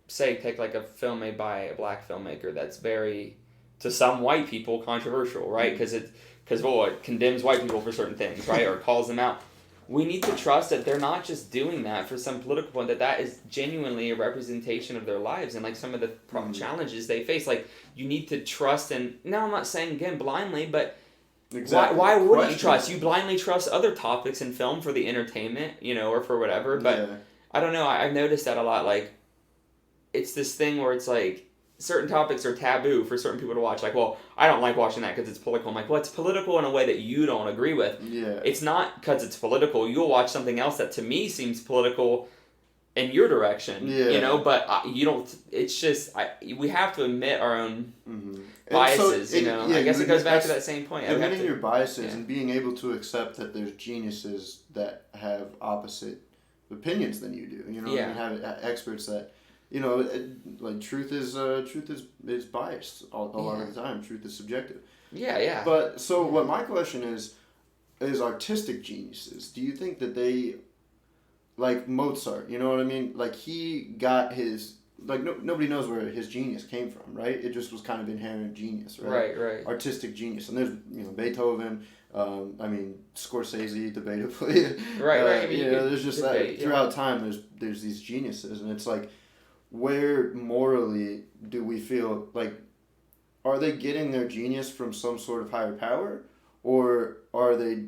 say, take like a film made by a black filmmaker that's very, to some white people, controversial, right? Because it condemns white people for certain things, right? Or calls them out. We need to trust that they're not just doing that for some political point, that is genuinely a representation of their lives and, like, some of the challenges they face. Like, you need to trust, and now I'm not saying, again, blindly, but why wouldn't you trust? You blindly trust other topics in film for the entertainment, or for whatever, but I don't know, I've noticed that a lot. Like, it's this thing where it's like, certain topics are taboo for certain people to watch. Like, well, I don't like watching that because it's political. I'm like, well, it's political in a way that you don't agree with. Yeah. It's not because it's political. You'll watch something else that to me seems political in your direction. Yeah. But you don't. It's just we have to admit our own biases. So I guess it goes back to that same point. Admitting your biases and being able to accept that there's geniuses that have opposite opinions than you do. You have experts that. Like, truth is biased a lot of the time. Truth is subjective. Yeah. But so what my question is artistic geniuses. Do you think that they, like Mozart? You know what I mean? Like, he got his, like, nobody knows where his genius came from, right? It just was kind of inherent genius, right? Right. Artistic genius, and there's Beethoven. Scorsese, Debatably. Right. There's just throughout time. There's these geniuses, and it's like, where morally do we feel like, are they getting their genius from some sort of higher power, or are they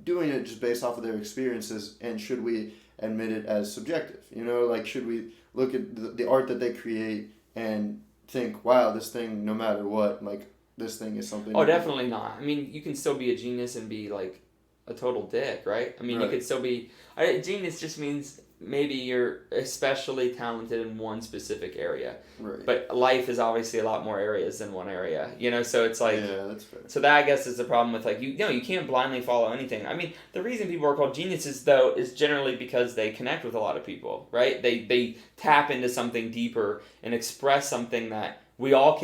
doing it just based off of their experiences, and should we admit it as subjective? Like, should we look at the art that they create and think, wow, this thing, no matter what, like, this thing is something... Oh, definitely not. I mean, you can still be a genius and be, like, a total dick, right? I mean, you could still be... Genius just means... maybe you're especially talented in one specific area. Right. But life is obviously a lot more areas than one area, so it's like... Yeah, that's fair. So that, I guess, is the problem with, like, you can't blindly follow anything. I mean, the reason people are called geniuses, though, is generally because they connect with a lot of people, right? They tap into something deeper and express something that we all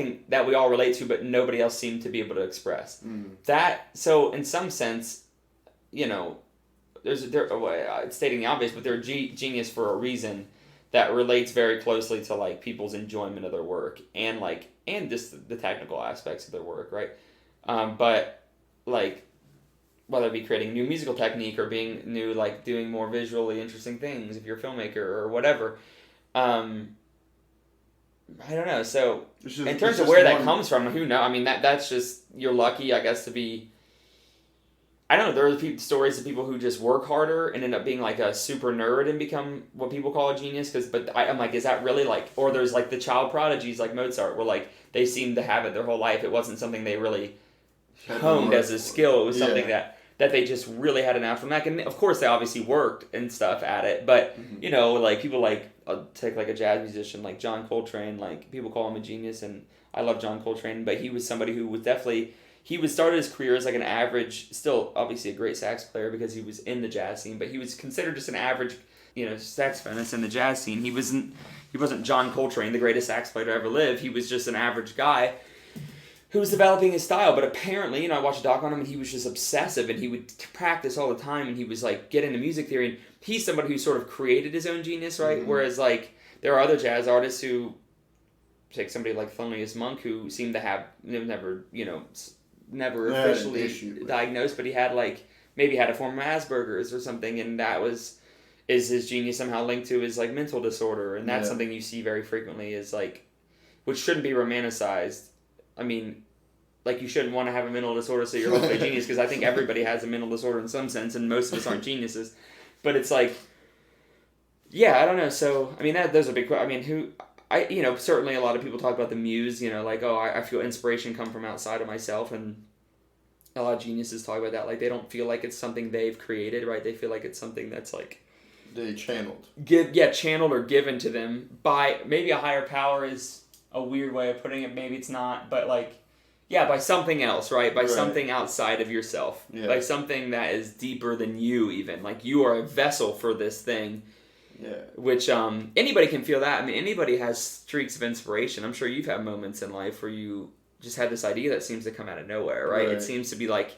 relate to, but nobody else seemed to be able to express. So, in some sense, it's stating the obvious, but they're a genius for a reason that relates very closely to, like, people's enjoyment of their work and just the technical aspects of their work, right? But, like, whether it be creating new musical technique or being new, like, doing more visually interesting things if you're a filmmaker or whatever. I don't know. So in terms of where that comes from, who knows? I mean, that's just, you're lucky, I guess, to be... I don't know, there are stories of people who just work harder and end up being, like, a super nerd and become what people call a genius. I'm like, is that really, like... Or there's, like, the child prodigies like Mozart, where, like, they seem to have it their whole life. It wasn't something they really honed as a skill. It was something that they just really had an eye from that. And, of course, they obviously worked and stuff at it. But, like, people like... I'll take, like, a jazz musician like John Coltrane. Like, people call him a genius, and I love John Coltrane. But he was somebody who was definitely... he was started his career as like an average, still obviously a great sax player because he was in the jazz scene, but he was considered just an average, saxophonist in the jazz scene. He wasn't John Coltrane, the greatest sax player to ever live. He was just an average guy who was developing his style. But apparently, I watched a doc on him, and he was just obsessive, and he would practice all the time, and he was like get into music theory. And he's somebody who sort of created his own genius, right? Mm-hmm. Whereas like there are other jazz artists who, take somebody like Thelonious Monk, who seemed to have never officially diagnosed, but he had maybe had a form of Asperger's or something, and is his genius somehow linked to his like mental disorder, and that's something you see very frequently is like, which shouldn't be romanticized. I mean, like you shouldn't want to have a mental disorder so you're hopefully a genius, because I think everybody has a mental disorder in some sense, and most of us aren't geniuses. But it's like, I don't know. So I mean, those are big. I mean, certainly a lot of people talk about the muse. I feel inspiration come from outside of myself, and a lot of geniuses talk about that. Like they don't feel like it's something they've created, right? They feel like it's something that's like they channeled. Channeled or given to them by maybe a higher power is a weird way of putting it. Maybe it's not, but by something else, right? By something outside of yourself. Yeah. By something that is deeper than you even. Like you are a vessel for this thing. Yeah. Which anybody can feel that. I mean, anybody has streaks of inspiration. I'm sure you've had moments in life where you just had this idea that seems to come out of nowhere, right? It seems to be like,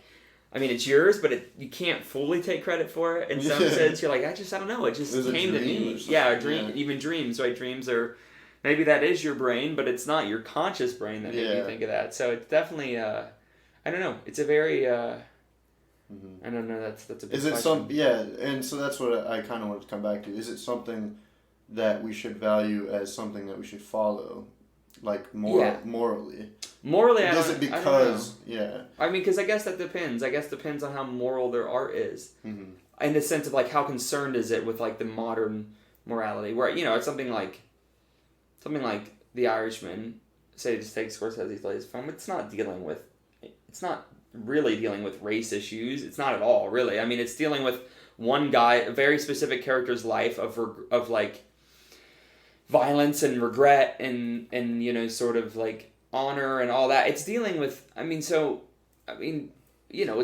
I mean, it's yours, but you can't fully take credit for it. In some sense, you're like, I don't know. It just came to me. Yeah, even dreams, right? Dreams are, maybe that is your brain, but it's not your conscious brain that made you think of that. So it's definitely, I don't know. It's a very, I don't know. That's a big question. And so that's what I kind of wanted to come back to. Is it something that we should value as something that we should follow, like morally? Morally, I don't know. I mean, because I guess that depends. I guess depends on how moral their art is, in the sense of like how concerned is it with like the modern morality, where it's something like The Irishman. Say just take Scorsese's latest film. It's not really dealing with race issues. It's not at all, really. I mean, it's dealing with one guy, a very specific character's life of like violence and regret and sort of like honor and all that. It's dealing with, it's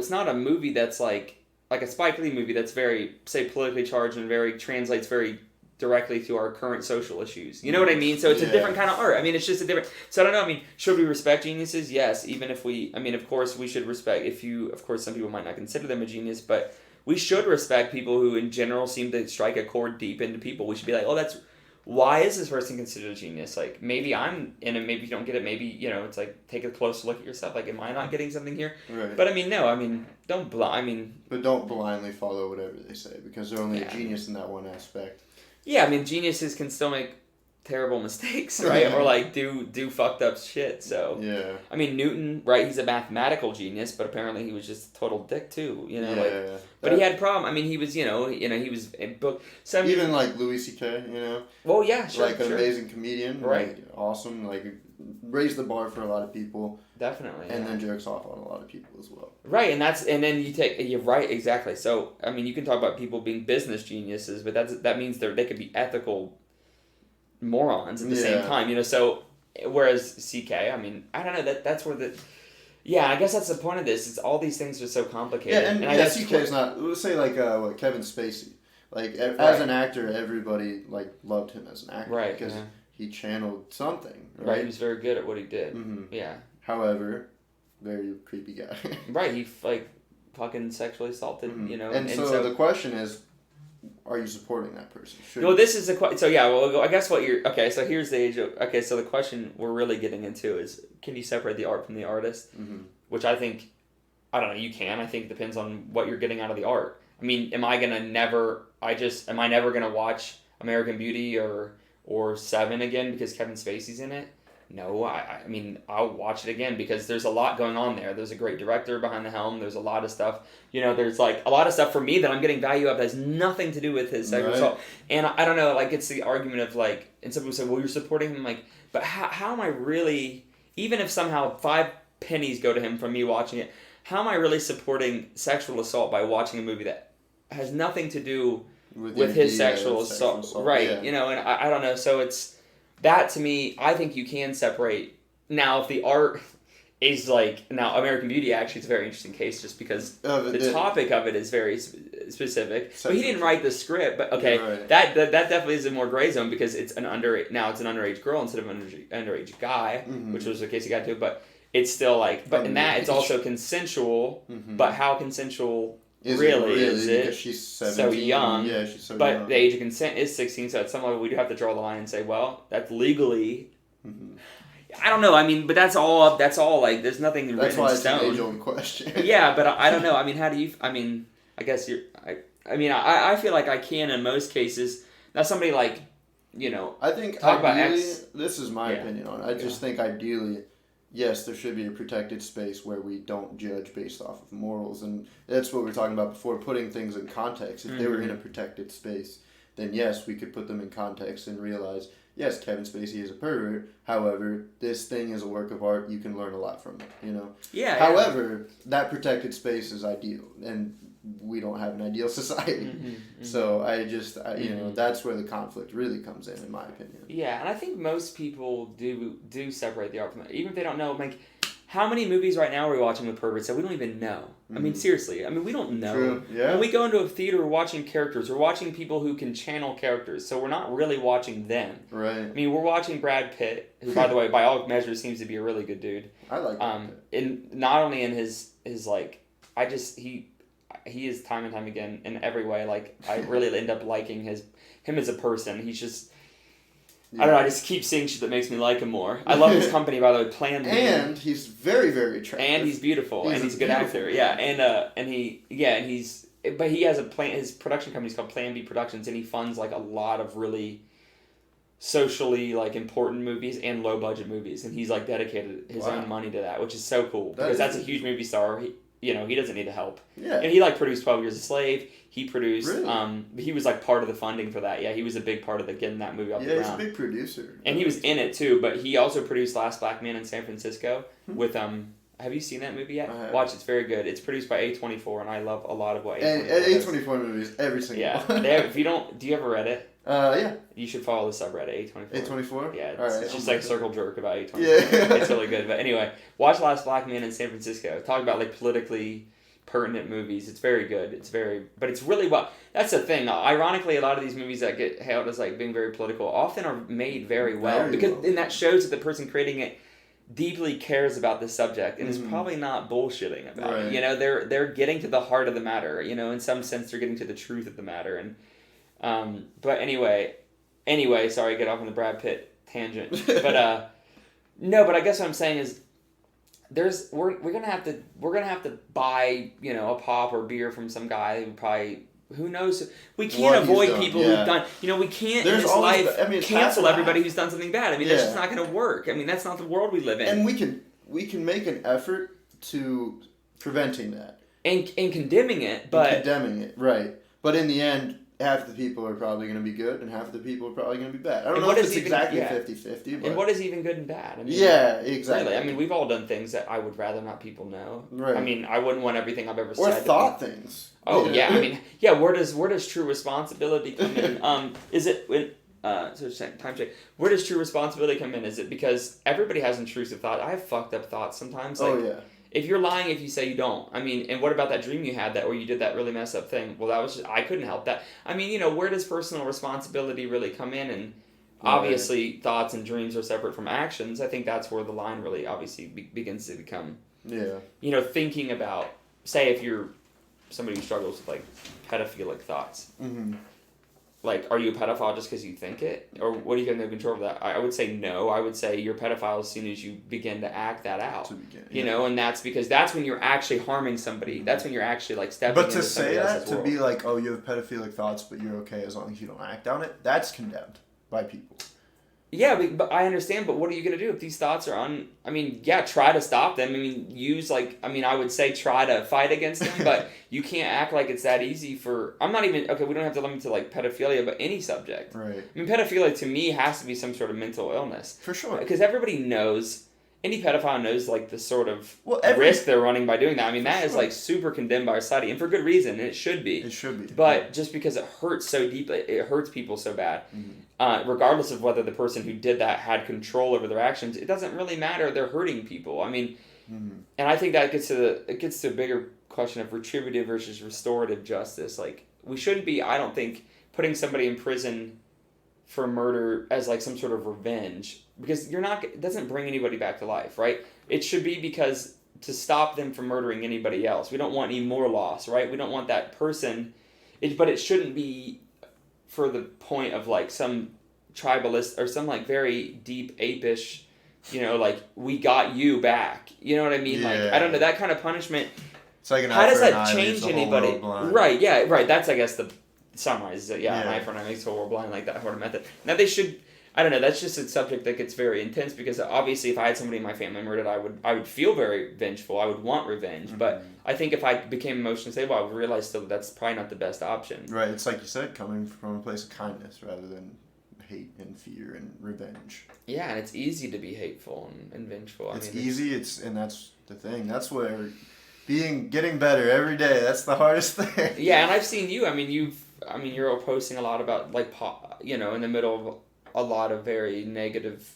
not a movie that's like a Spike Lee movie that's very, say, politically charged and very translates very directly to our current social issues. You know what I mean? So it's a different kind of art. I mean, it's just a different... So I don't know. I mean, should we respect geniuses? Yes. Even if we... I mean, of course, we should respect... Of course, some people might not consider them a genius, but we should respect people who, in general, seem to strike a chord deep into people. We should be like, oh, that's... Why is this person considered a genius? Like, maybe I'm in it, maybe you don't get it, maybe, it's like, take a close look at yourself. Like, am I not getting something here? Right. But, don't But don't blindly follow whatever they say, because they're only a genius in that one aspect. Yeah, I mean, geniuses can still make terrible mistakes, right? Or like do fucked up shit. So I mean, Newton, right? He's a mathematical genius, but apparently he was just a total dick too. But he had a problem. I mean, he was he was a book. So even like Louis C.K. Well, yeah, sure, like an amazing comedian, right? Like, awesome, like raised the bar for a lot of people. Definitely. And then jokes off on a lot of people as well. Right, and then you're right, exactly. So I mean, you can talk about people being business geniuses, but that means they could be ethical morons at the same time, So whereas CK, I mean, I don't know, that's where I guess that's the point of this. It's all these things are so complicated. Yeah, and I guess CK is not. Let's say like Kevin Spacey, like as an actor, everybody like loved him as an actor, right? Because he channeled something, right? He was very good at what he did. Mm-hmm. Yeah. However, very creepy guy. Right, he like fucking sexually assaulted, And so the question is, are you supporting that person? This is a question. So I guess what you're... Okay, so here's the age of... Okay, so the question we're really getting into is, can you separate the art from the artist? Mm-hmm. Which I think... I don't know, you can. I think it depends on what you're getting out of the art. I mean, am I never going to watch American Beauty or Seven again because Kevin Spacey's in it? No, I mean, I'll watch it again because there's a lot going on there. There's a great director behind the helm. There's a lot of stuff. There's like a lot of stuff for me that I'm getting value of that has nothing to do with his sexual assault. And I don't know, like it's the argument of like, and some people say, well, you're supporting him. Like, but how am I really, even if somehow 5 pennies go to him from me watching it, how am I really supporting sexual assault by watching a movie that has nothing to do with his sexual assault? Right. And I don't know. So it's, that to me, I think you can separate. Now, if the art is like, now American Beauty actually is a very interesting case just because the topic of it is very specific. But he didn't write the script, but okay, right. that definitely is a more gray zone because it's an underage girl instead of an underage guy, which was the case he got to, but it's still like, but in that it's also consensual, but how consensual really is it? Because she's 17, so young. Yeah, she's so but young. The age of consent is 16, so at some level we do have to draw the line and say, well, that's legally... I don't know. I mean, but that's all. Like, there's nothing written in stone. That's why it's an age-old question. Yeah, but I don't know. I mean, how do you? I mean, I guess you're. I feel like I can in most cases. Now, somebody like, I think talk ideally, about X. This is my opinion on it. I just think ideally, yes, there should be a protected space where we don't judge based off of morals, and that's what we were talking about before. Putting things in context. If they were in a protected space, then yes, we could put them in context and realize. Yes, Kevin Spacey is a pervert. However, this thing is a work of art. You can learn a lot from it, Yeah. However, that protected space is ideal, and we don't have an ideal society. So that's where the conflict really comes in my opinion. Yeah, and I think most people do separate the art from it, even if they don't know. Like, how many movies right now are we watching with perverts that we don't even know? I mean, seriously. I mean, we don't know. True. Yeah. When we go into a theater, we're watching characters. We're watching people who can channel characters. So we're not really watching them. Right. I mean, we're watching Brad Pitt, who, by the way, by all measures, seems to be a really good dude. I like Brad Pitt. Not only in his like, he is time and time again in every way. Like, I really end up liking him as a person. He's just. Yeah. I don't know, I just keep seeing shit that makes me like him more. I love his company, by the way, Plan B. And he's very, very attractive. And he's beautiful, and he's a good actor. Yeah, but he has his production company's called Plan B Productions, and he funds like a lot of really socially like important movies and low budget movies, and he's like dedicated his own money to that, which is so cool because that's a huge movie star. He doesn't need the help. Yeah. And he like produced 12 Years a Slave. He produced he was like part of the funding for that. Yeah, he was a big part of getting that movie off the ground. Yeah, he's a big producer. And he was in it too, but he also produced Last Black Man in San Francisco with have you seen that movie yet? Watch, it's very good. It's produced by A24 and I love a lot of what A24 does. And A24 movies, every single one. If you don't, do you ever read it? Yeah. You should follow the subreddit, A24. A24? Yeah, it's just like circle jerk about A24. Yeah. It's really good. But anyway, watch Last Black Man in San Francisco. Talk about like politically pertinent movies. It's very good. But it's really that's the thing. Ironically, a lot of these movies that get hailed as like being very political often are made very well. And that shows that the person creating it deeply cares about the subject and is probably not bullshitting about it. They're getting to the heart of the matter. In some sense they're getting to the truth of the matter. And but anyway, sorry, get off on the Brad Pitt tangent. But no, but I guess what I'm saying is we're gonna have to buy a pop or beer from some guy who probably who knows. We can't avoid people who've done. We can't in this life cancel everybody who's done something bad. I mean, that's just not gonna work. I mean, that's not the world we live in. And we can make an effort to preventing that and condemning it, right? But in the end, half the people are probably going to be good, and half the people are probably going to be bad. I don't know if it's exactly 50-50. But... And what is even good and bad? I mean, yeah, exactly. Really, I mean, we've all done things that I would rather not people know. Right. I mean, I wouldn't want everything I've ever said. Or thought things. Oh, yeah. I mean, yeah, where does true responsibility come in? Is it when... time check. Where does true responsibility come in? Is it because everybody has intrusive thoughts? I have fucked up thoughts sometimes. Like, if you're lying if you say you don't. I mean, and what about that dream you had where you did that really messed up thing? Well, that was I couldn't help that. I mean, where does personal responsibility really come in? And obviously, thoughts and dreams are separate from actions. I think that's where the line really obviously begins to become. Yeah. Thinking about, say, if you're somebody who struggles with like pedophilic thoughts. Mm-hmm. Like, are you a pedophile just because you think it? Or what are you going to control of that? I would say no. I would say you're a pedophile as soon as you begin to act that out. And that's because that's when you're actually harming somebody. That's when you're actually, like, stepping into somebody else's world. But to say that, to be like, oh, you have pedophilic thoughts, but you're okay as long as you don't act on it, that's condemned by people. Yeah, but I understand, but what are you going to do if these thoughts are try to stop them. I mean, I would say try to fight against them, but you can't act like it's that easy we don't have to limit to, like, pedophilia, but any subject. Right. I mean, pedophilia, to me, has to be some sort of mental illness. For sure. Because everybody knows, any pedophile knows, like, the sort of risk they're running by doing that. I mean, that is, like, super condemned by our society, and for good reason, and it should be. It should be. But just because it hurts so deeply, it hurts people so bad. Mm-hmm. Regardless of whether the person who did that had control over their actions, it doesn't really matter. They're hurting people. I mean, Mm-hmm. And I think that gets to a bigger question of retributive versus restorative justice. Like, we shouldn't be, I don't think, putting somebody in prison for murder as like some sort of revenge, because it doesn't bring anybody back to life, right? It should be because to stop them from murdering anybody else. We don't want any more loss, right? We don't want that person, but it shouldn't be for the point of like some tribalist or some like very deep apish, like, we got you back. You know what I mean? Yeah. Like, I don't know, that kind of punishment. It's like an how eye does for an that eye change leaves the whole anybody? world blind. Right, yeah, right. That's, I guess, the summarizes it. Yeah, Yeah. an eye for an eye makes the whole world blind, like that sort of method. Now, they should, I don't know, that's just a subject that gets very intense, because obviously if I had somebody in my family murdered, I would feel very vengeful. I would want revenge. Mm-hmm. But I think if I became emotionally stable, I would realize still that's probably not the best option. Right, it's like you said, coming from a place of kindness rather than hate and fear and revenge. Yeah, and it's easy to be hateful and vengeful. It's easy, and that's the thing. That's where getting better every day, that's the hardest thing. Yeah, and I've seen you. You're posting a lot about, like, in the middle of a lot of very negative,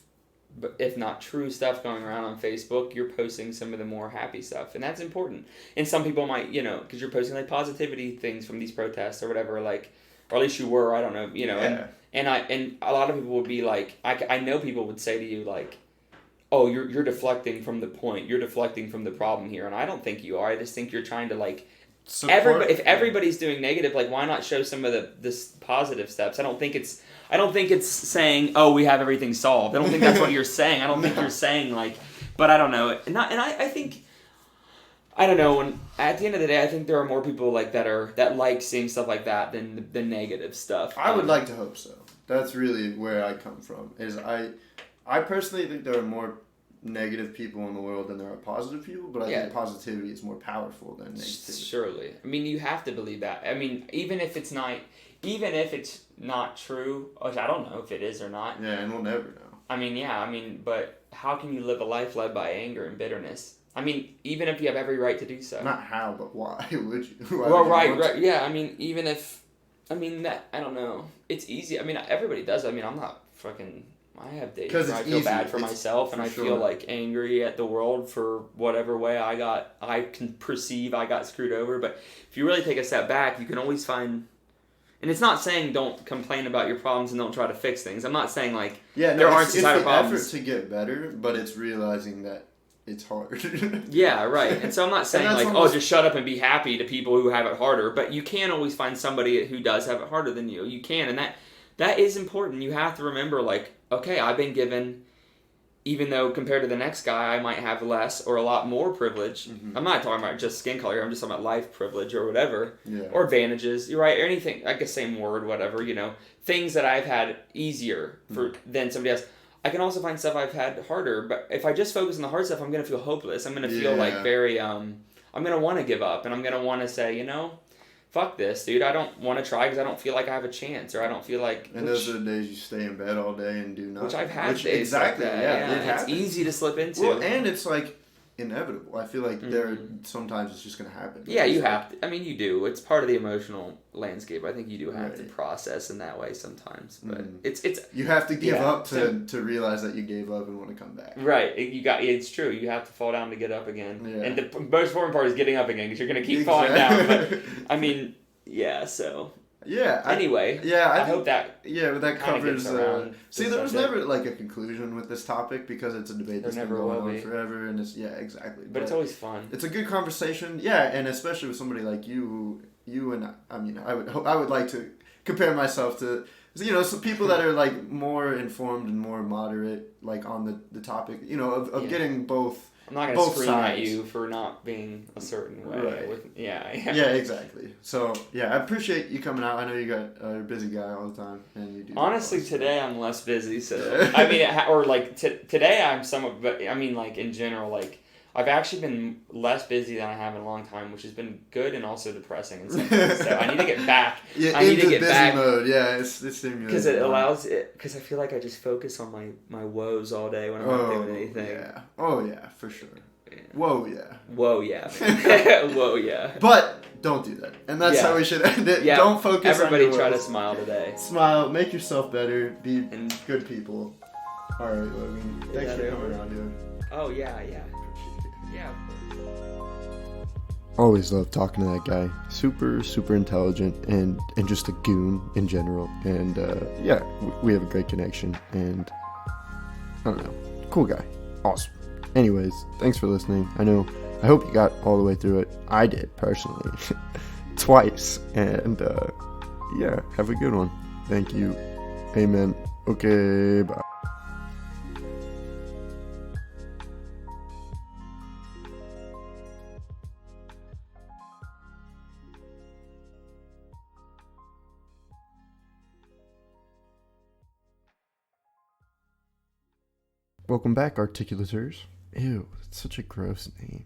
but if not true stuff going around on Facebook, you're posting some of the more happy stuff, and that's important. And some people might, because you're posting like positivity things from these protests or whatever, like, or at least you were, I don't know, Yeah. and a lot of people would be like, I know people would say to you like, oh, you're deflecting from the point, you're deflecting from the problem here, and I don't think you are. I just think you're trying to like. If everybody's doing negative, like, why not show some of this positive steps? I don't think it's saying, oh, we have everything solved. I don't think that's what you're saying. I don't think you're saying, like, but I don't know. I think, I don't know. When at the end of the day, I think there are more people like that like seeing stuff like that than the negative stuff. I would like to hope so. That's really where I come from. Is I personally think there are more negative people in the world than there are positive people, but I think positivity is more powerful than negativity. Surely. I mean, you have to believe that. I mean, even if it's not true, which I don't know if it is or not. Yeah, and we'll never know. I mean, but how can you live a life led by anger and bitterness? I mean, even if you have every right to do so. Not how, but why would you? Right. Yeah, I mean, even if, that, I don't know. It's easy. I mean, everybody does. I mean, I'm not fucking... I have days where I feel bad for myself, and I feel like angry at the world for whatever way I can perceive I got screwed over. But if you really take a step back, you can always find, and it's not saying don't complain about your problems and don't try to fix things. I'm not saying like there aren't societal problems. It's the effort to get better, but it's realizing that it's hard. Yeah, right. And so I'm not saying like, just shut up and be happy to people who have it harder, but you can always find somebody who does have it harder than you. You can, and that is important. You have to remember, like, okay, I've been given, even though compared to the next guy, I might have less or a lot more privilege. Mm-hmm. I'm not talking about just skin color. I'm just talking about life privilege or whatever. Yeah. Or advantages. You're right. Or anything, I guess same word, whatever, things that I've had easier than somebody else. I can also find stuff I've had harder, but if I just focus on the hard stuff, I'm going to feel hopeless. I'm going to feel like very, I'm going to want to give up, and I'm going to want to say, fuck this, dude. I don't want to try because I don't feel like I have a chance, or I don't feel like... And those are the days you stay in bed all day and do nothing. Which I've had days exactly, like that. Yeah, it's easy to slip into. Well, and it's like inevitable. I feel like sometimes it's just going to happen. Yeah, you have to. I mean, you do. It's part of the emotional landscape. I think you do have to process in that way sometimes. But it's you have to give up to realize that you gave up and want to come back. Right. It's true. You have to fall down to get up again. Yeah. And the most important part is getting up again, because you're going to keep falling down. But I mean, so. Yeah. Anyway. I hope that. Yeah, but that covers. See, there was never like a conclusion with this topic, because it's a debate that's been going on forever, and it's exactly. But it's always fun. It's a good conversation, and especially with somebody like you and I would like to compare myself to some people that are like more informed and more moderate, like on the topic, of getting both. I'm not going to scream at you for not being a certain way. Right. Yeah, exactly. So, I appreciate you coming out. I know you're a busy guy all the time, and you do. Honestly, today I'm less busy, so... I mean, or like, today I'm somewhat... But, I mean, like, in general, like, I've actually been less busy than I have in a long time, which has been good and also depressing in some ways. So I need to get back. I need to get busy back mode. Yeah, it's stimulating. Because it allows it. Because I feel like I just focus on my woes all day when I'm not doing anything. Yeah. Oh yeah, for sure. Yeah. Whoa yeah. Whoa yeah. Whoa yeah. But don't do that, and that's how we should end it. Yeah. Don't focus. Everybody on your try woes. to smile today. Smile. Make yourself better. Be good people. All right, Logan. Thanks for coming on, dude. Oh yeah. Yeah, of course. Always love talking to that guy. Super, super intelligent and just a goon in general. And yeah, we have a great connection. And I don't know, cool guy. Awesome. Anyways, thanks for listening. I hope you got all the way through it. I did, personally. Twice. And yeah, have a good one. Thank you. Amen. Okay, bye. Welcome back, articulators. Ew, that's such a gross name.